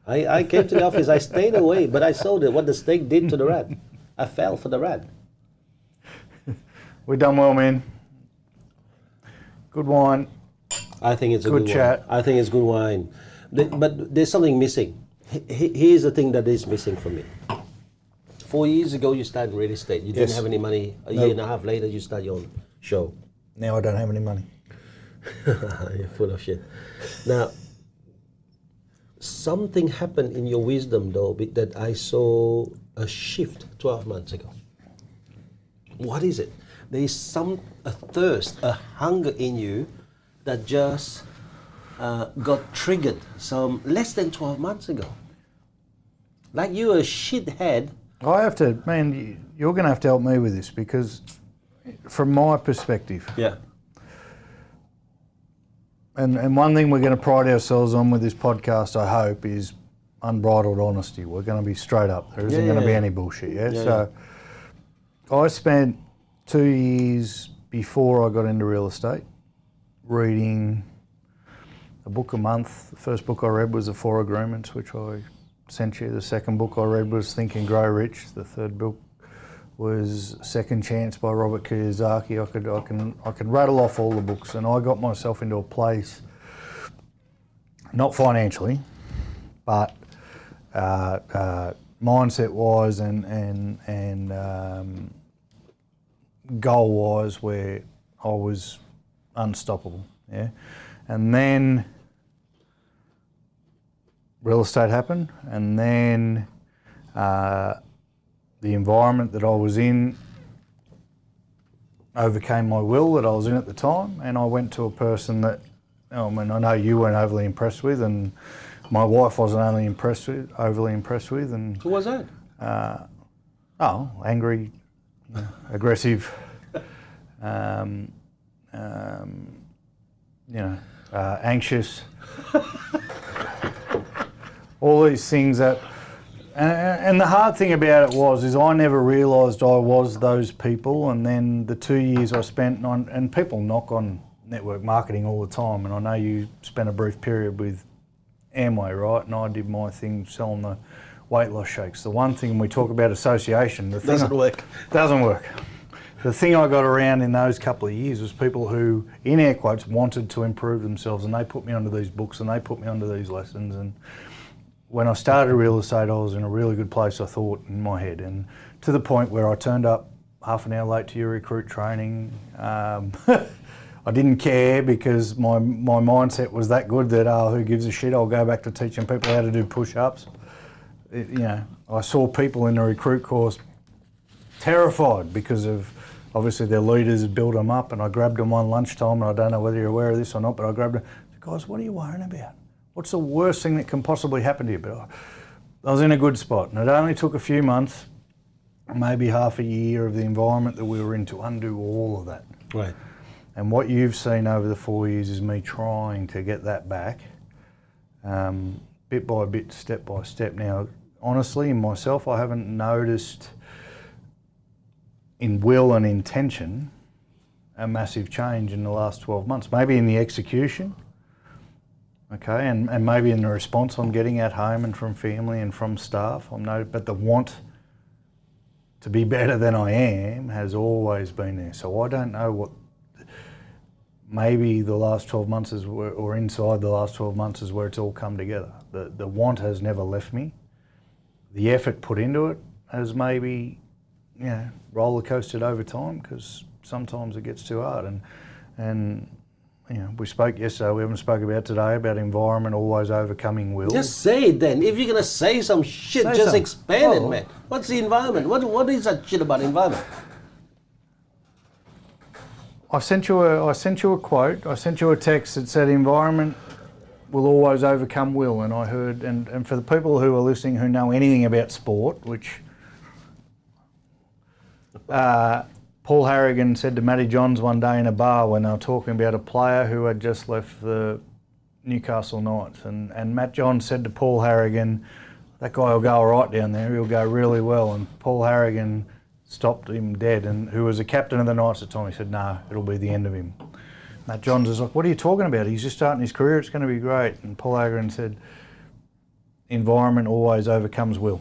I came to the office. I stayed away, but I saw what the snake did to the rat. I fell for the rat. We've done well, man. Good wine. I think it's a good chat. Wine. I think it's good wine. But there's something missing. Here's the thing that is missing for me. 4 years ago, you started real estate. You didn't have any money. A year and a half later, you start your own show. Now I don't have any money. You're full of shit. Now, something happened in your wisdom, though, that I saw a shift 12 months ago. What is it? There is a thirst, a hunger in you that just got triggered some less than 12 months ago. Like you a shithead. I have to, man, you're going to have to help me with this because from my perspective. Yeah. And one thing we're going to pride ourselves on with this podcast, I hope, is unbridled honesty. We're going to be straight up. There isn't going to be any bullshit, So I spent 2 years before I got into real estate reading a book a month. The first book I read was The Four Agreements, which I sent you. The second book I read was Think and Grow Rich. The third book was Second Chance by Robert Kiyosaki. I can rattle off all the books, and I got myself into a place, not financially, but mindset-wise and goal-wise, where I was unstoppable. Yeah, and then real estate happened, and then the environment that I was in overcame my will that I was in at the time, and I went to a person that, I know you weren't overly impressed with, and my wife wasn't overly impressed with, and who was that? Angry, aggressive, anxious. All these things that, and the hard thing about it is I never realised I was those people. And then the 2 years I spent on, and people knock on network marketing all the time, and I know you spent a brief period with Amway, right? And I did my thing selling the weight loss shakes. The one thing we talk about association, doesn't work. Doesn't work. The thing I got around in those couple of years was people who, in air quotes, wanted to improve themselves, and they put me onto these books and they put me onto these lessons. And when I started real estate, I was in a really good place, I thought, in my head, and to the point where I turned up half an hour late to your recruit training. I didn't care because my mindset was that good that, who gives a shit, I'll go back to teaching people how to do push-ups. I saw people in the recruit course terrified because of obviously their leaders had built them up, and I grabbed them one lunchtime, and I don't know whether you're aware of this or not, but I grabbed them. Guys, what are you worrying about? What's the worst thing that can possibly happen to you? But I was in a good spot, and it only took a few months, maybe half a year of the environment that we were in to undo all of that. Right. And what you've seen over the 4 years is me trying to get that back, bit by bit, step by step. Now, honestly, in myself, I haven't noticed in will and intention a massive change in the last 12 months. Maybe in the execution, okay, and maybe in the response I'm getting at home and from family and from staff. But the want to be better than I am has always been there. So I don't know what. Maybe the last 12 months is where, or inside the last 12 months is where it's all come together. The want has never left me. The effort put into it has maybe, roller coasted over time, because sometimes it gets too hard. And we spoke yesterday, we haven't spoken about today, about environment always overcoming will. Just say it then. If you're going to say some shit, expand it, man. What's the environment? What is that shit about environment? I sent you a quote. I sent you a text that said environment will always overcome will, and I heard, and for the people who are listening who know anything about sport, which Paul Harrigan said to Matty Johns one day in a bar when they were talking about a player who had just left the Newcastle Knights, and Matt Johns said to Paul Harrigan, that guy will go all right down there, he'll go really well, and Paul Harrigan stopped him dead, and who was the captain of the Knights at the time. He said, no, it'll be the end of him. Matt Johns was like, what are you talking about? He's just starting his career, it's going to be great. And Paul Harrigan said, environment always overcomes will.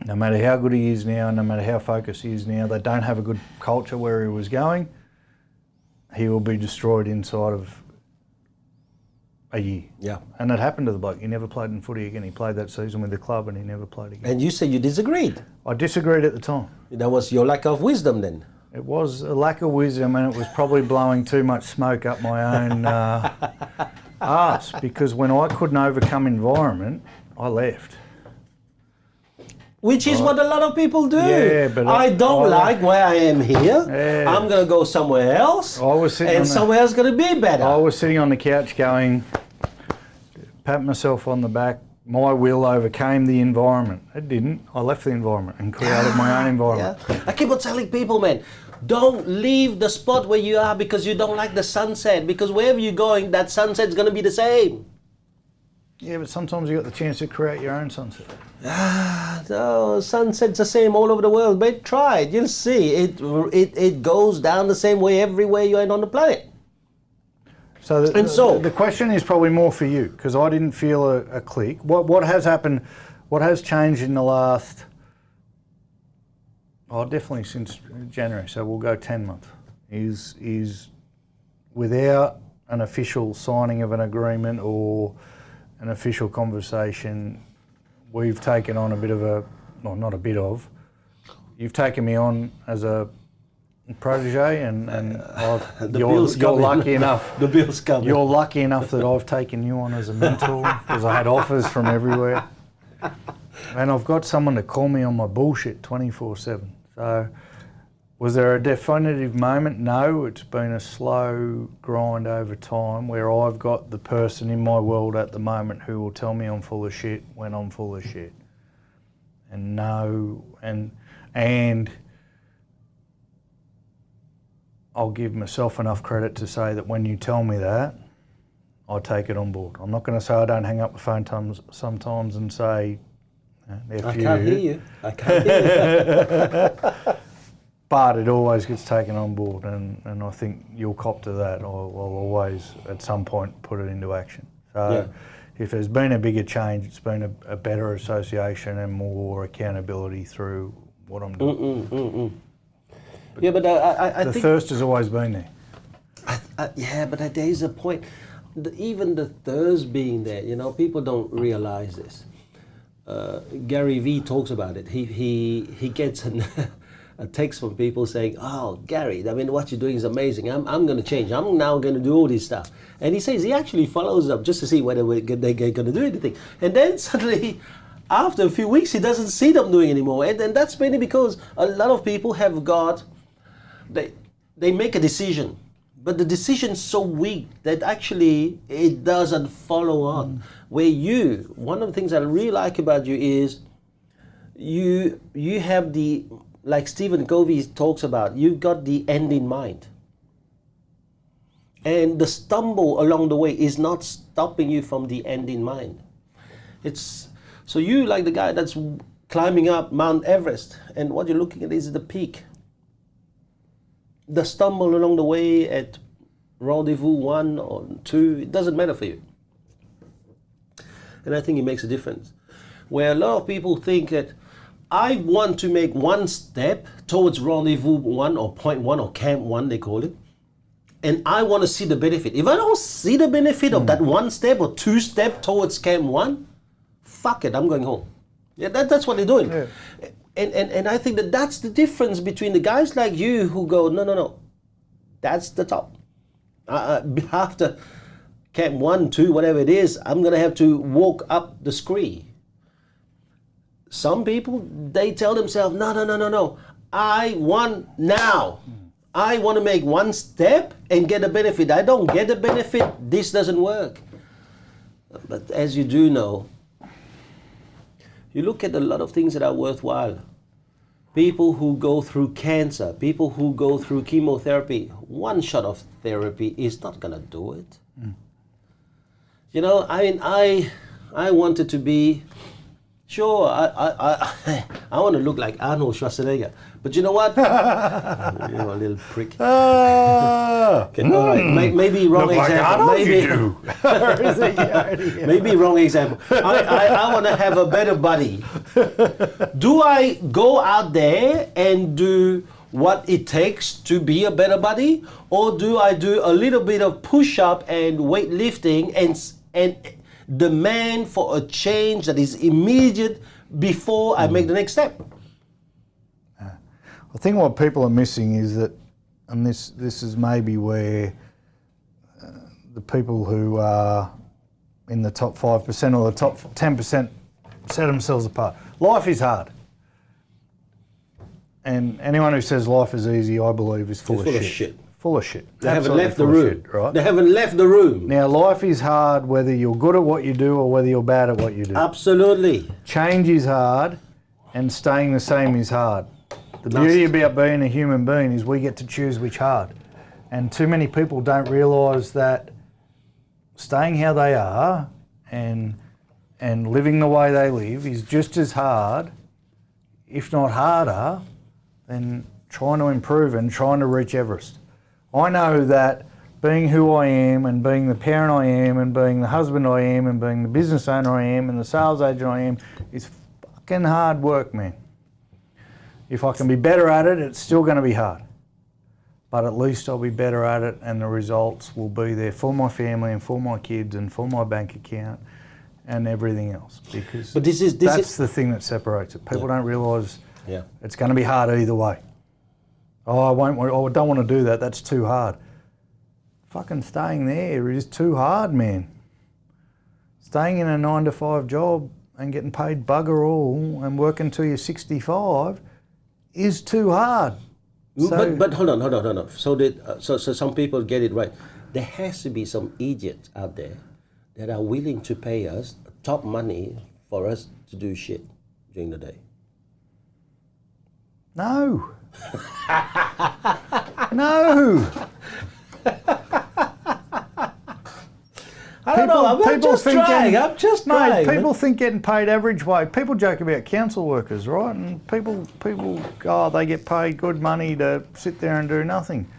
No matter how good he is now, no matter how focused he is now, they don't have a good culture where he was going, he will be destroyed inside of a year. Yeah. And that happened to the bloke. He never played in footy again. He played that season with the club and he never played again. And you said you disagreed. I disagreed at the time. That was your lack of wisdom then. It was a lack of wisdom, and it was probably blowing too much smoke up my own arse, because when I couldn't overcome environment, I left. Which is what a lot of people do. Yeah, but I don't like where I am here. Yeah. I'm going to go somewhere else. And somewhere else is going to be better. I was sitting on the couch going, pat myself on the back, my will overcame the environment. It didn't. I left the environment and created my own environment. Yeah. I keep on telling people, man, don't leave the spot where you are because you don't like the sunset. Because wherever you're going, that sunset's going to be the same. Yeah, but sometimes you got the chance to create your own sunset. No, sunset's the same all over the world. But try it, you'll see. It goes down the same way everywhere you're on the planet. So the question is probably more for you, because I didn't feel a click. What has happened, what has changed in the last, definitely since January, so we'll go 10 months, is without an official signing of an agreement or an official conversation, we've taken on a bit of a, well, not a bit of, you've taken me on as a protege, and you're lucky enough. The bill's coming. You're lucky enough that I've taken you on as a mentor, because I had offers from everywhere, and I've got someone to call me on my bullshit 24/7. So, was there a definitive moment? No, it's been a slow grind over time where I've got the person in my world at the moment who will tell me I'm full of shit when I'm full of shit, and I'll give myself enough credit to say that when you tell me that, I take it on board. I'm not going to say I don't hang up the phone sometimes and say, I can't hear you. I can't hear you. But it always gets taken on board, and I think you'll cop to that. I'll always, at some point, put it into action. So if there's been a bigger change, it's been a better association and more accountability through what I'm doing. But I think the thirst has always been there. But there is a point. Even the thirst being there, people don't realize this. Gary Vee talks about it. He gets a text from people saying, "Oh, Gary, I mean, what you're doing is amazing. I'm going to change. I'm now going to do all this stuff." And he says he actually follows up just to see whether they're going to do anything. And then suddenly, after a few weeks, he doesn't see them doing anymore. And that's mainly because a lot of people have got they make a decision, but the decision's so weak that actually it doesn't follow on. Where one of the things I really like about you is you have like Stephen Covey talks about, you've got the end in mind. And the stumble along the way is not stopping you from the end in mind. So you like the guy that's climbing up Mount Everest, and what you're looking at is the peak. The stumble along the way at rendezvous 1 or 2, it doesn't matter for you. And I think it makes a difference. Where a lot of people think that I want to make one step towards rendezvous 1 or point 1 or camp 1, they call it, and I want to see the benefit. If I don't see the benefit of that 1 step or 2 step towards camp 1, fuck it, I'm going home. Yeah, that's what they're doing. Yeah. And I think that's the difference between the guys like you who go, no, that's the top. After camp 1, 2, whatever it is, I'm going to have to walk up the scree. Some people, they tell themselves, no, I want now. I want to make 1 step and get a benefit. I don't get a benefit, this doesn't work. But as you do know, you look at a lot of things that are worthwhile. People who go through cancer, people who go through chemotherapy, 1 shot of therapy is not going to do it. You know, I mean, I wanted to be, sure, I want to look like Arnold Schwarzenegger. But you know what? You're a little prick. Okay, all right. Maybe wrong look example. Like maybe maybe wrong example. I want to have a better body. Do I go out there and do what it takes to be a better body, or do I do a little bit of push-up and weightlifting and demand for a change that is immediate before I make the next step? I think what people are missing is that, and this is maybe where the people who are in the top 5% or the top 10% set themselves apart. Life is hard. And anyone who says life is easy, I believe, is full of shit. Full of shit. They haven't left the room. Right? They haven't left the room. Now, life is hard whether you're good at what you do or whether you're bad at what you do. Absolutely. Change is hard and staying the same is hard. The beauty about being a human being is we get to choose which hard. And too many people don't realise that staying how they are and living the way they live is just as hard, if not harder, than trying to improve and trying to reach Everest. I know that being who I am and being the parent I am and being the husband I am and being the business owner I am and the sales agent I am is fucking hard work, man. If I can be better at it, it's still going to be hard. But at least I'll be better at it and the results will be there for my family and for my kids and for my bank account and everything else. Because that's the thing that separates it. People don't realise it's going to be hard either way. Oh, I don't want to do that. That's too hard. Fucking staying there is too hard, man. Staying in a 9-to-5 job and getting paid bugger all and working till you're 65 is too hard. So, but hold on. So some people get it right. There has to be some idiots out there that are willing to pay us top money for us to do shit during the day. No. No. I don't know. I'm just trying. People think getting paid average wage. People joke about council workers, right? And people, they get paid good money to sit there and do nothing.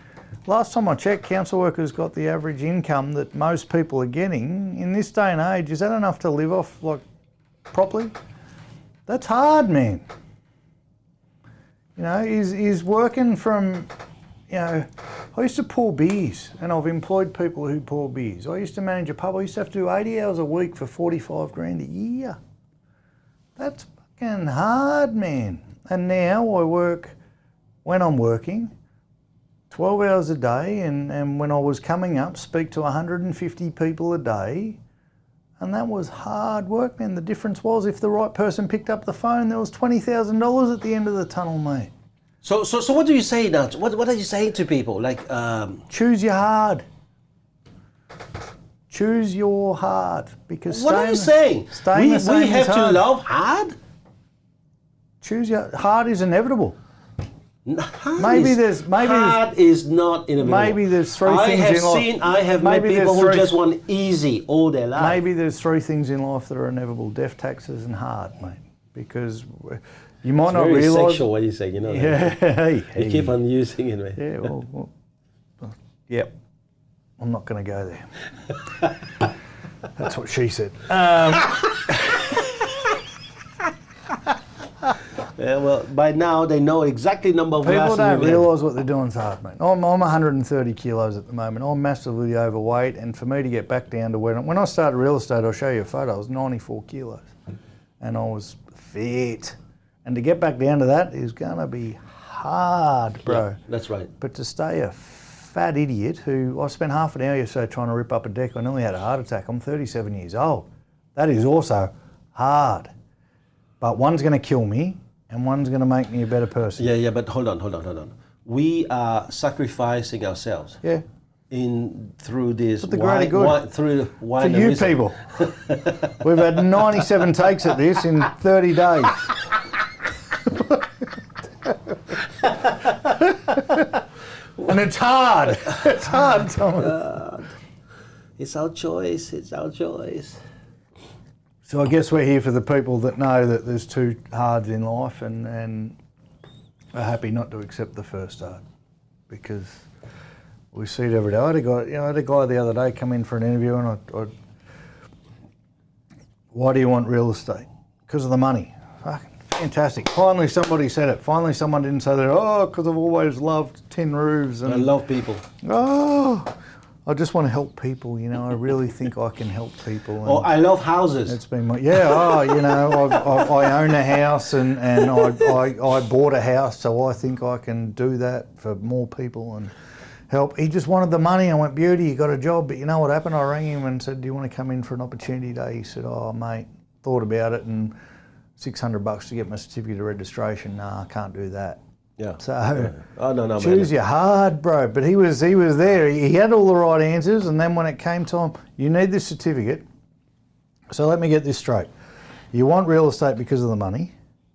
Last time I checked, council workers got the average income that most people are getting. In this day and age, is that enough to live off properly? That's hard, man. You know, is working from. I used to pour beers and I've employed people who pour beers. I used to manage a pub. I used to have to do 80 hours a week for 45 grand a year. That's fucking hard, man. And now I work, when I'm working, 12 hours a day and when I was coming up, speak to 150 people a day. And that was hard work, man. The difference was if the right person picked up the phone, there was $20,000 at the end of the tunnel, mate. So what do you say now? What are you saying to people? Like, Choose your hard. Choose your hard, because what are you saying? Staying the same We have is to hard. love hard. Choose your hard is inevitable. Hard Maybe is, there's- maybe hard is not inevitable. Maybe there's three things in life. I have met Maybe people there's who three- just want easy all their life. Maybe there's three things in life that are inevitable: death, taxes, and hard, mate. Because you might not Very realise. sexual what you say, you know. Yeah, hey, You keep on using it, man. Yeah, well, yep. I'm not going to go there. That's what she said. Yeah, well, by now they know exactly number of People glasses don't you've had. realise what they're doing is hard, mate. I'm 130 kilos at the moment. I'm massively overweight, and for me to get back down to when I started real estate, I'll show you a photo, I was 94 kilos, and I was fit. And to get back down to that is going to be hard, bro. Yeah, that's right. But to stay a fat idiot who, I spent half an hour yesterday trying to rip up a deck, I nearly had a heart attack. I'm 37 years old. That is also hard. But one's going to kill me, and one's going to make me a better person. Yeah, but hold on. We are sacrificing ourselves. Yeah. Through this the greater good. through wine. For you people. We've had 97 takes at this in 30 days. And it's hard. It's hard, Thomas. It's our choice. It's our choice. So I guess we're here for the people that know that there's two hards in life and are happy not to accept the first hard, because we see it every day. I had a guy the other day come in for an interview, and I why do you want real estate? Because of the money. Fucking fantastic. Finally somebody said it. Finally someone didn't say that, oh, because I've always loved tin roofs. And I love people. oh, I just want to help people, you know. I really think I can help people. And I love houses. it's been I own a house and I bought a house, so I think I can do that for more people and help. He just wanted the money. I went, beauty, you got a job, but you know what happened? I rang him and said, do you want to come in for an opportunity day? He said, oh, mate, thought about it, and $600 to get my certificate of registration. Nah, I can't do that. Yeah. So Oh no, choose your hard, bro. But he was there. He had all the right answers, and then when it came time, you need this certificate. So let me get this straight. You want real estate because of the money.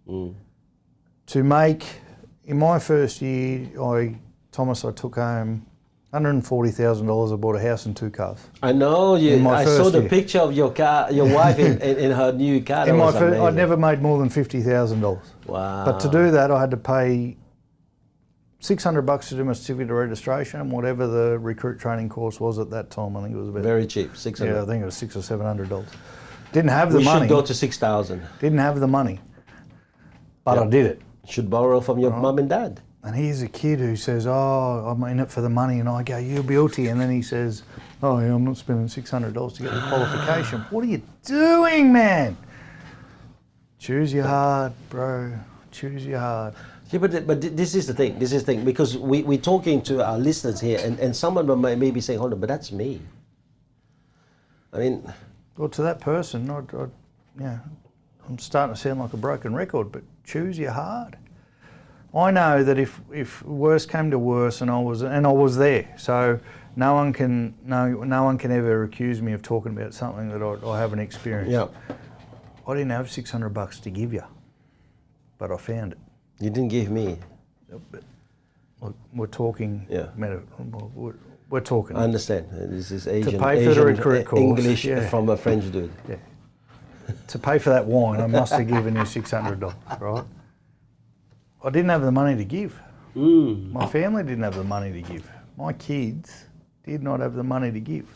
To make, in my first year, I took home $140,000. I bought a house and 2 cars. I know you. In my I saw first the year. picture of your car, your wife in her new car. That In my was first, I amazing. never made more than $50,000. Wow. But to do that, I had to pay $600 to do my certificate of registration, and whatever the recruit training course was at that time. I think it was about Very cheap, $600. Yeah, I think it was $600 or $700. Didn't have the We money. should go to 6,000. Didn't have the money, but Yeah. I did it. Should borrow from your mum and dad. And here's a kid who says, "Oh, I'm in it for the money," and I go, "You're guilty." And then he says, "Oh, yeah, I'm not spending $600 to get the qualification." What are you doing, man? Choose your hard, bro. Choose your hard. Yeah, but this is the thing. This is the thing, because we're talking to our listeners here, and someone may be saying, "Hold on, but that's me." I mean, Well, to that person, I'm starting to sound like a broken record, but choose your hard. I know that if worse came to worse, and I was there, so no one can ever accuse me of talking about something that I haven't experienced. yeah, I didn't have $600 to give you, but I found it. you didn't give me. But we're talking. Yeah. We're talking. I understand. This is Asian, pay for the recruit course, English yeah. from a French dude. Yeah. To pay for that wine, I must have given you $600, right? I didn't have the money to give. My family didn't have the money to give. My kids did not have the money to give.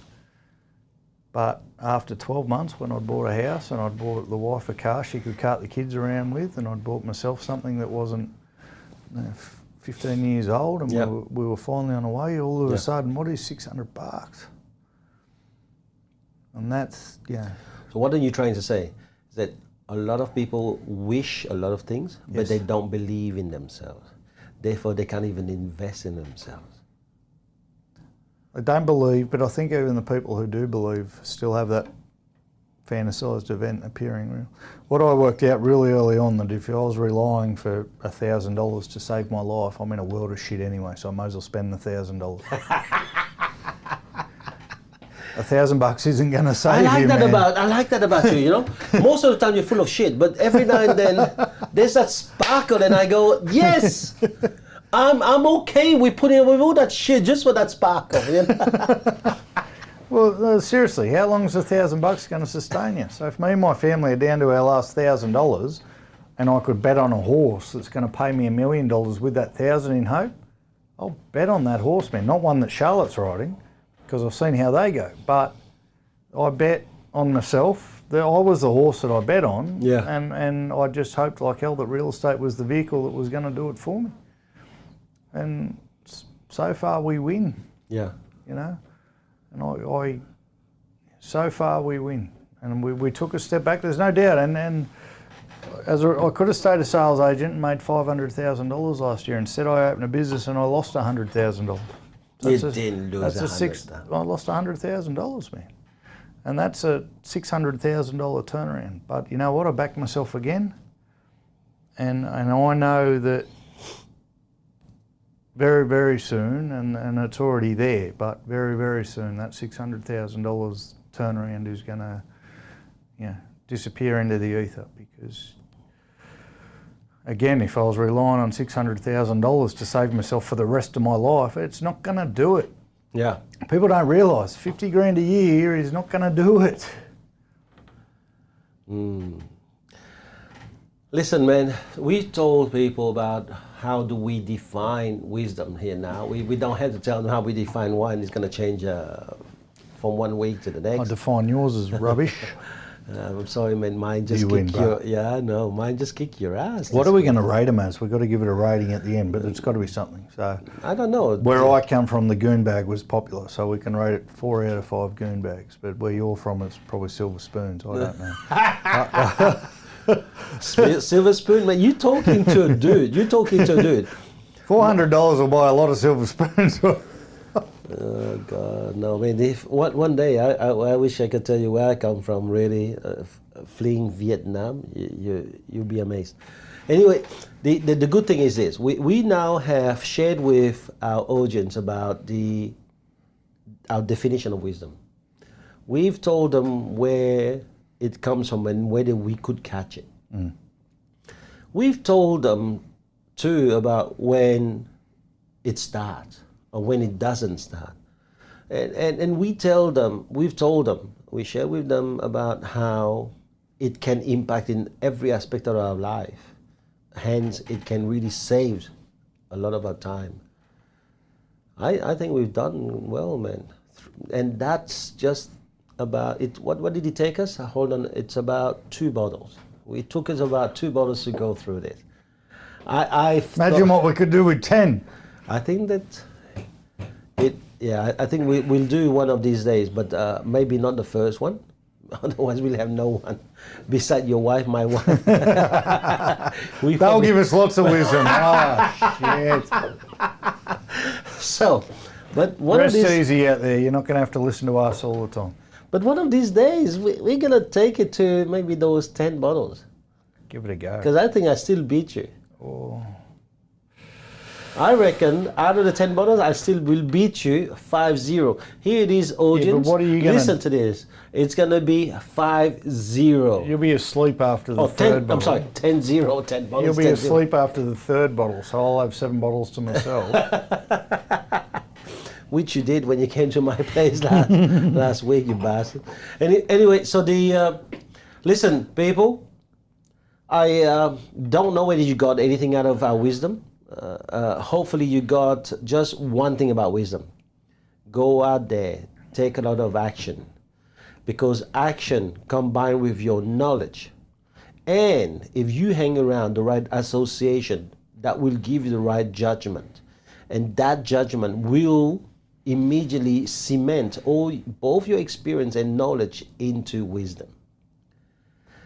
But after 12 months, when I'd bought a house and I'd bought the wife a car she could cart the kids around with, and I'd bought myself something that wasn't 15 years old, and Yep. we were finally on the way, all of a sudden, what is $600? And that's, So what are you trying to say? Is that a lot of people wish a lot of things, but Yes. they don't believe in themselves. Therefore, they can't even invest in themselves. I don't believe, but I think even the people who do believe still have that fantasised event appearing real. What I worked out really early on, that if I was relying for $1,000 to save my life, I'm in a world of shit anyway, so I might as well spend the $1,000. $1,000 isn't going to save I you, man. I like that about you, you know. Most of the time you're full of shit, but every now and then there's that sparkle and I go, yes, I'm okay with putting with all that shit just for that sparkle. You know? Well, seriously, how long is $1,000 going to sustain you? So if me and my family are down to our last $1,000 and I could bet on a horse that's going to pay me $1 million with that 1,000 in hope, I'll bet on that horse, man. Not one that Charlotte's riding, because I've seen how they go. But I bet on myself. I was the horse that I bet on. Yeah. And I just hoped like hell that real estate was the vehicle that was going to do it for me. And so far we win. Yeah. You know? And I so far we win. And we took a step back, there's no doubt. And I could have stayed a sales agent and made $500,000 last year. Instead I opened a business and I lost $100,000. You didn't lose I lost $100,000, man. And that's a $600,000 turnaround. But you know what? I backed myself again. And I know that very, very soon, and it's already there, but very, very soon, that $600,000 turnaround is going to disappear into the ether, because, again, if I was relying on $600,000 to save myself for the rest of my life, it's not going to do it. Yeah. People don't realise 50 grand a year is not going to do it. Listen, man, we told people about how do we define wisdom here now. We don't have to tell them how we define wine. It's going to change from one week to the next. I define yours as rubbish. I'm sorry, man. Mine just mine just kick your ass. What are we going to rate them as? We've got to give it a rating at the end, but it's got to be something. So I don't know. Where I come from, the goon bag was popular, so we can rate it 4 out of 5 goon bags. But where you're from, it's probably silver spoons. I don't know. Silver spoon, man. You talking to a dude. $400 will buy a lot of silver spoons. Oh God, no, man! If one day I wish I could tell you where I come from. Really, fleeing Vietnam, you'll be amazed. Anyway, the good thing is this: we now have shared with our audience about our definition of wisdom. We've told them where it comes from and whether we could catch it. We've told them too about when it starts or when it doesn't start. And we share with them about how it can impact in every aspect of our life. Hence, it can really save a lot of our time. I think we've done well, man. And that's just about it. What did it take us? Hold on, it's about 2 bottles. It took us about 2 bottles to go through this. Imagine what we could do with 10. I think that I think we'll do one of these days, but maybe not the first one. Otherwise, we'll have no one beside your wife, my wife. They'll give us lots of wisdom. Oh, shit. So, but Rest easy out there. You're not going to have to listen to us all the time. But one of these days, we're going to take it to maybe those 10 bottles. Give it a go. Because I think I still beat you. Oh. I reckon out of the 10 bottles, I still will beat you 5-0. Here it is, audience. Yeah, but what are you going to... Listen to this. It's going to be 5-0. You'll be asleep after the third bottle. I'm sorry, 10-0, 10 bottles. You'll be asleep after the 3rd bottle, so I'll have 7 bottles to myself. Which you did when you came to my place last week, you bastard. Anyway, so listen, people, I don't know whether you got anything out of our wisdom. Hopefully you got just one thing about wisdom. Go out there, take a lot of action. Because action combined with your knowledge, and if you hang around the right association, that will give you the right judgment. And that judgment will immediately cement both your experience and knowledge into wisdom.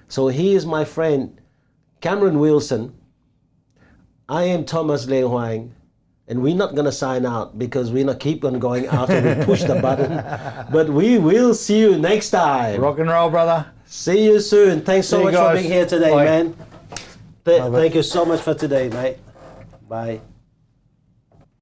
So here's my friend Cameron Wilson. I am Thomas Le Hoang, and we're not going to sign out because we're not keep on going after we push the button. But we will see you next time. Rock and roll, brother. See you soon. Thanks so See you much for guys. being here today, Bye. man. Bye-bye. Thank you so much for today, mate. Bye.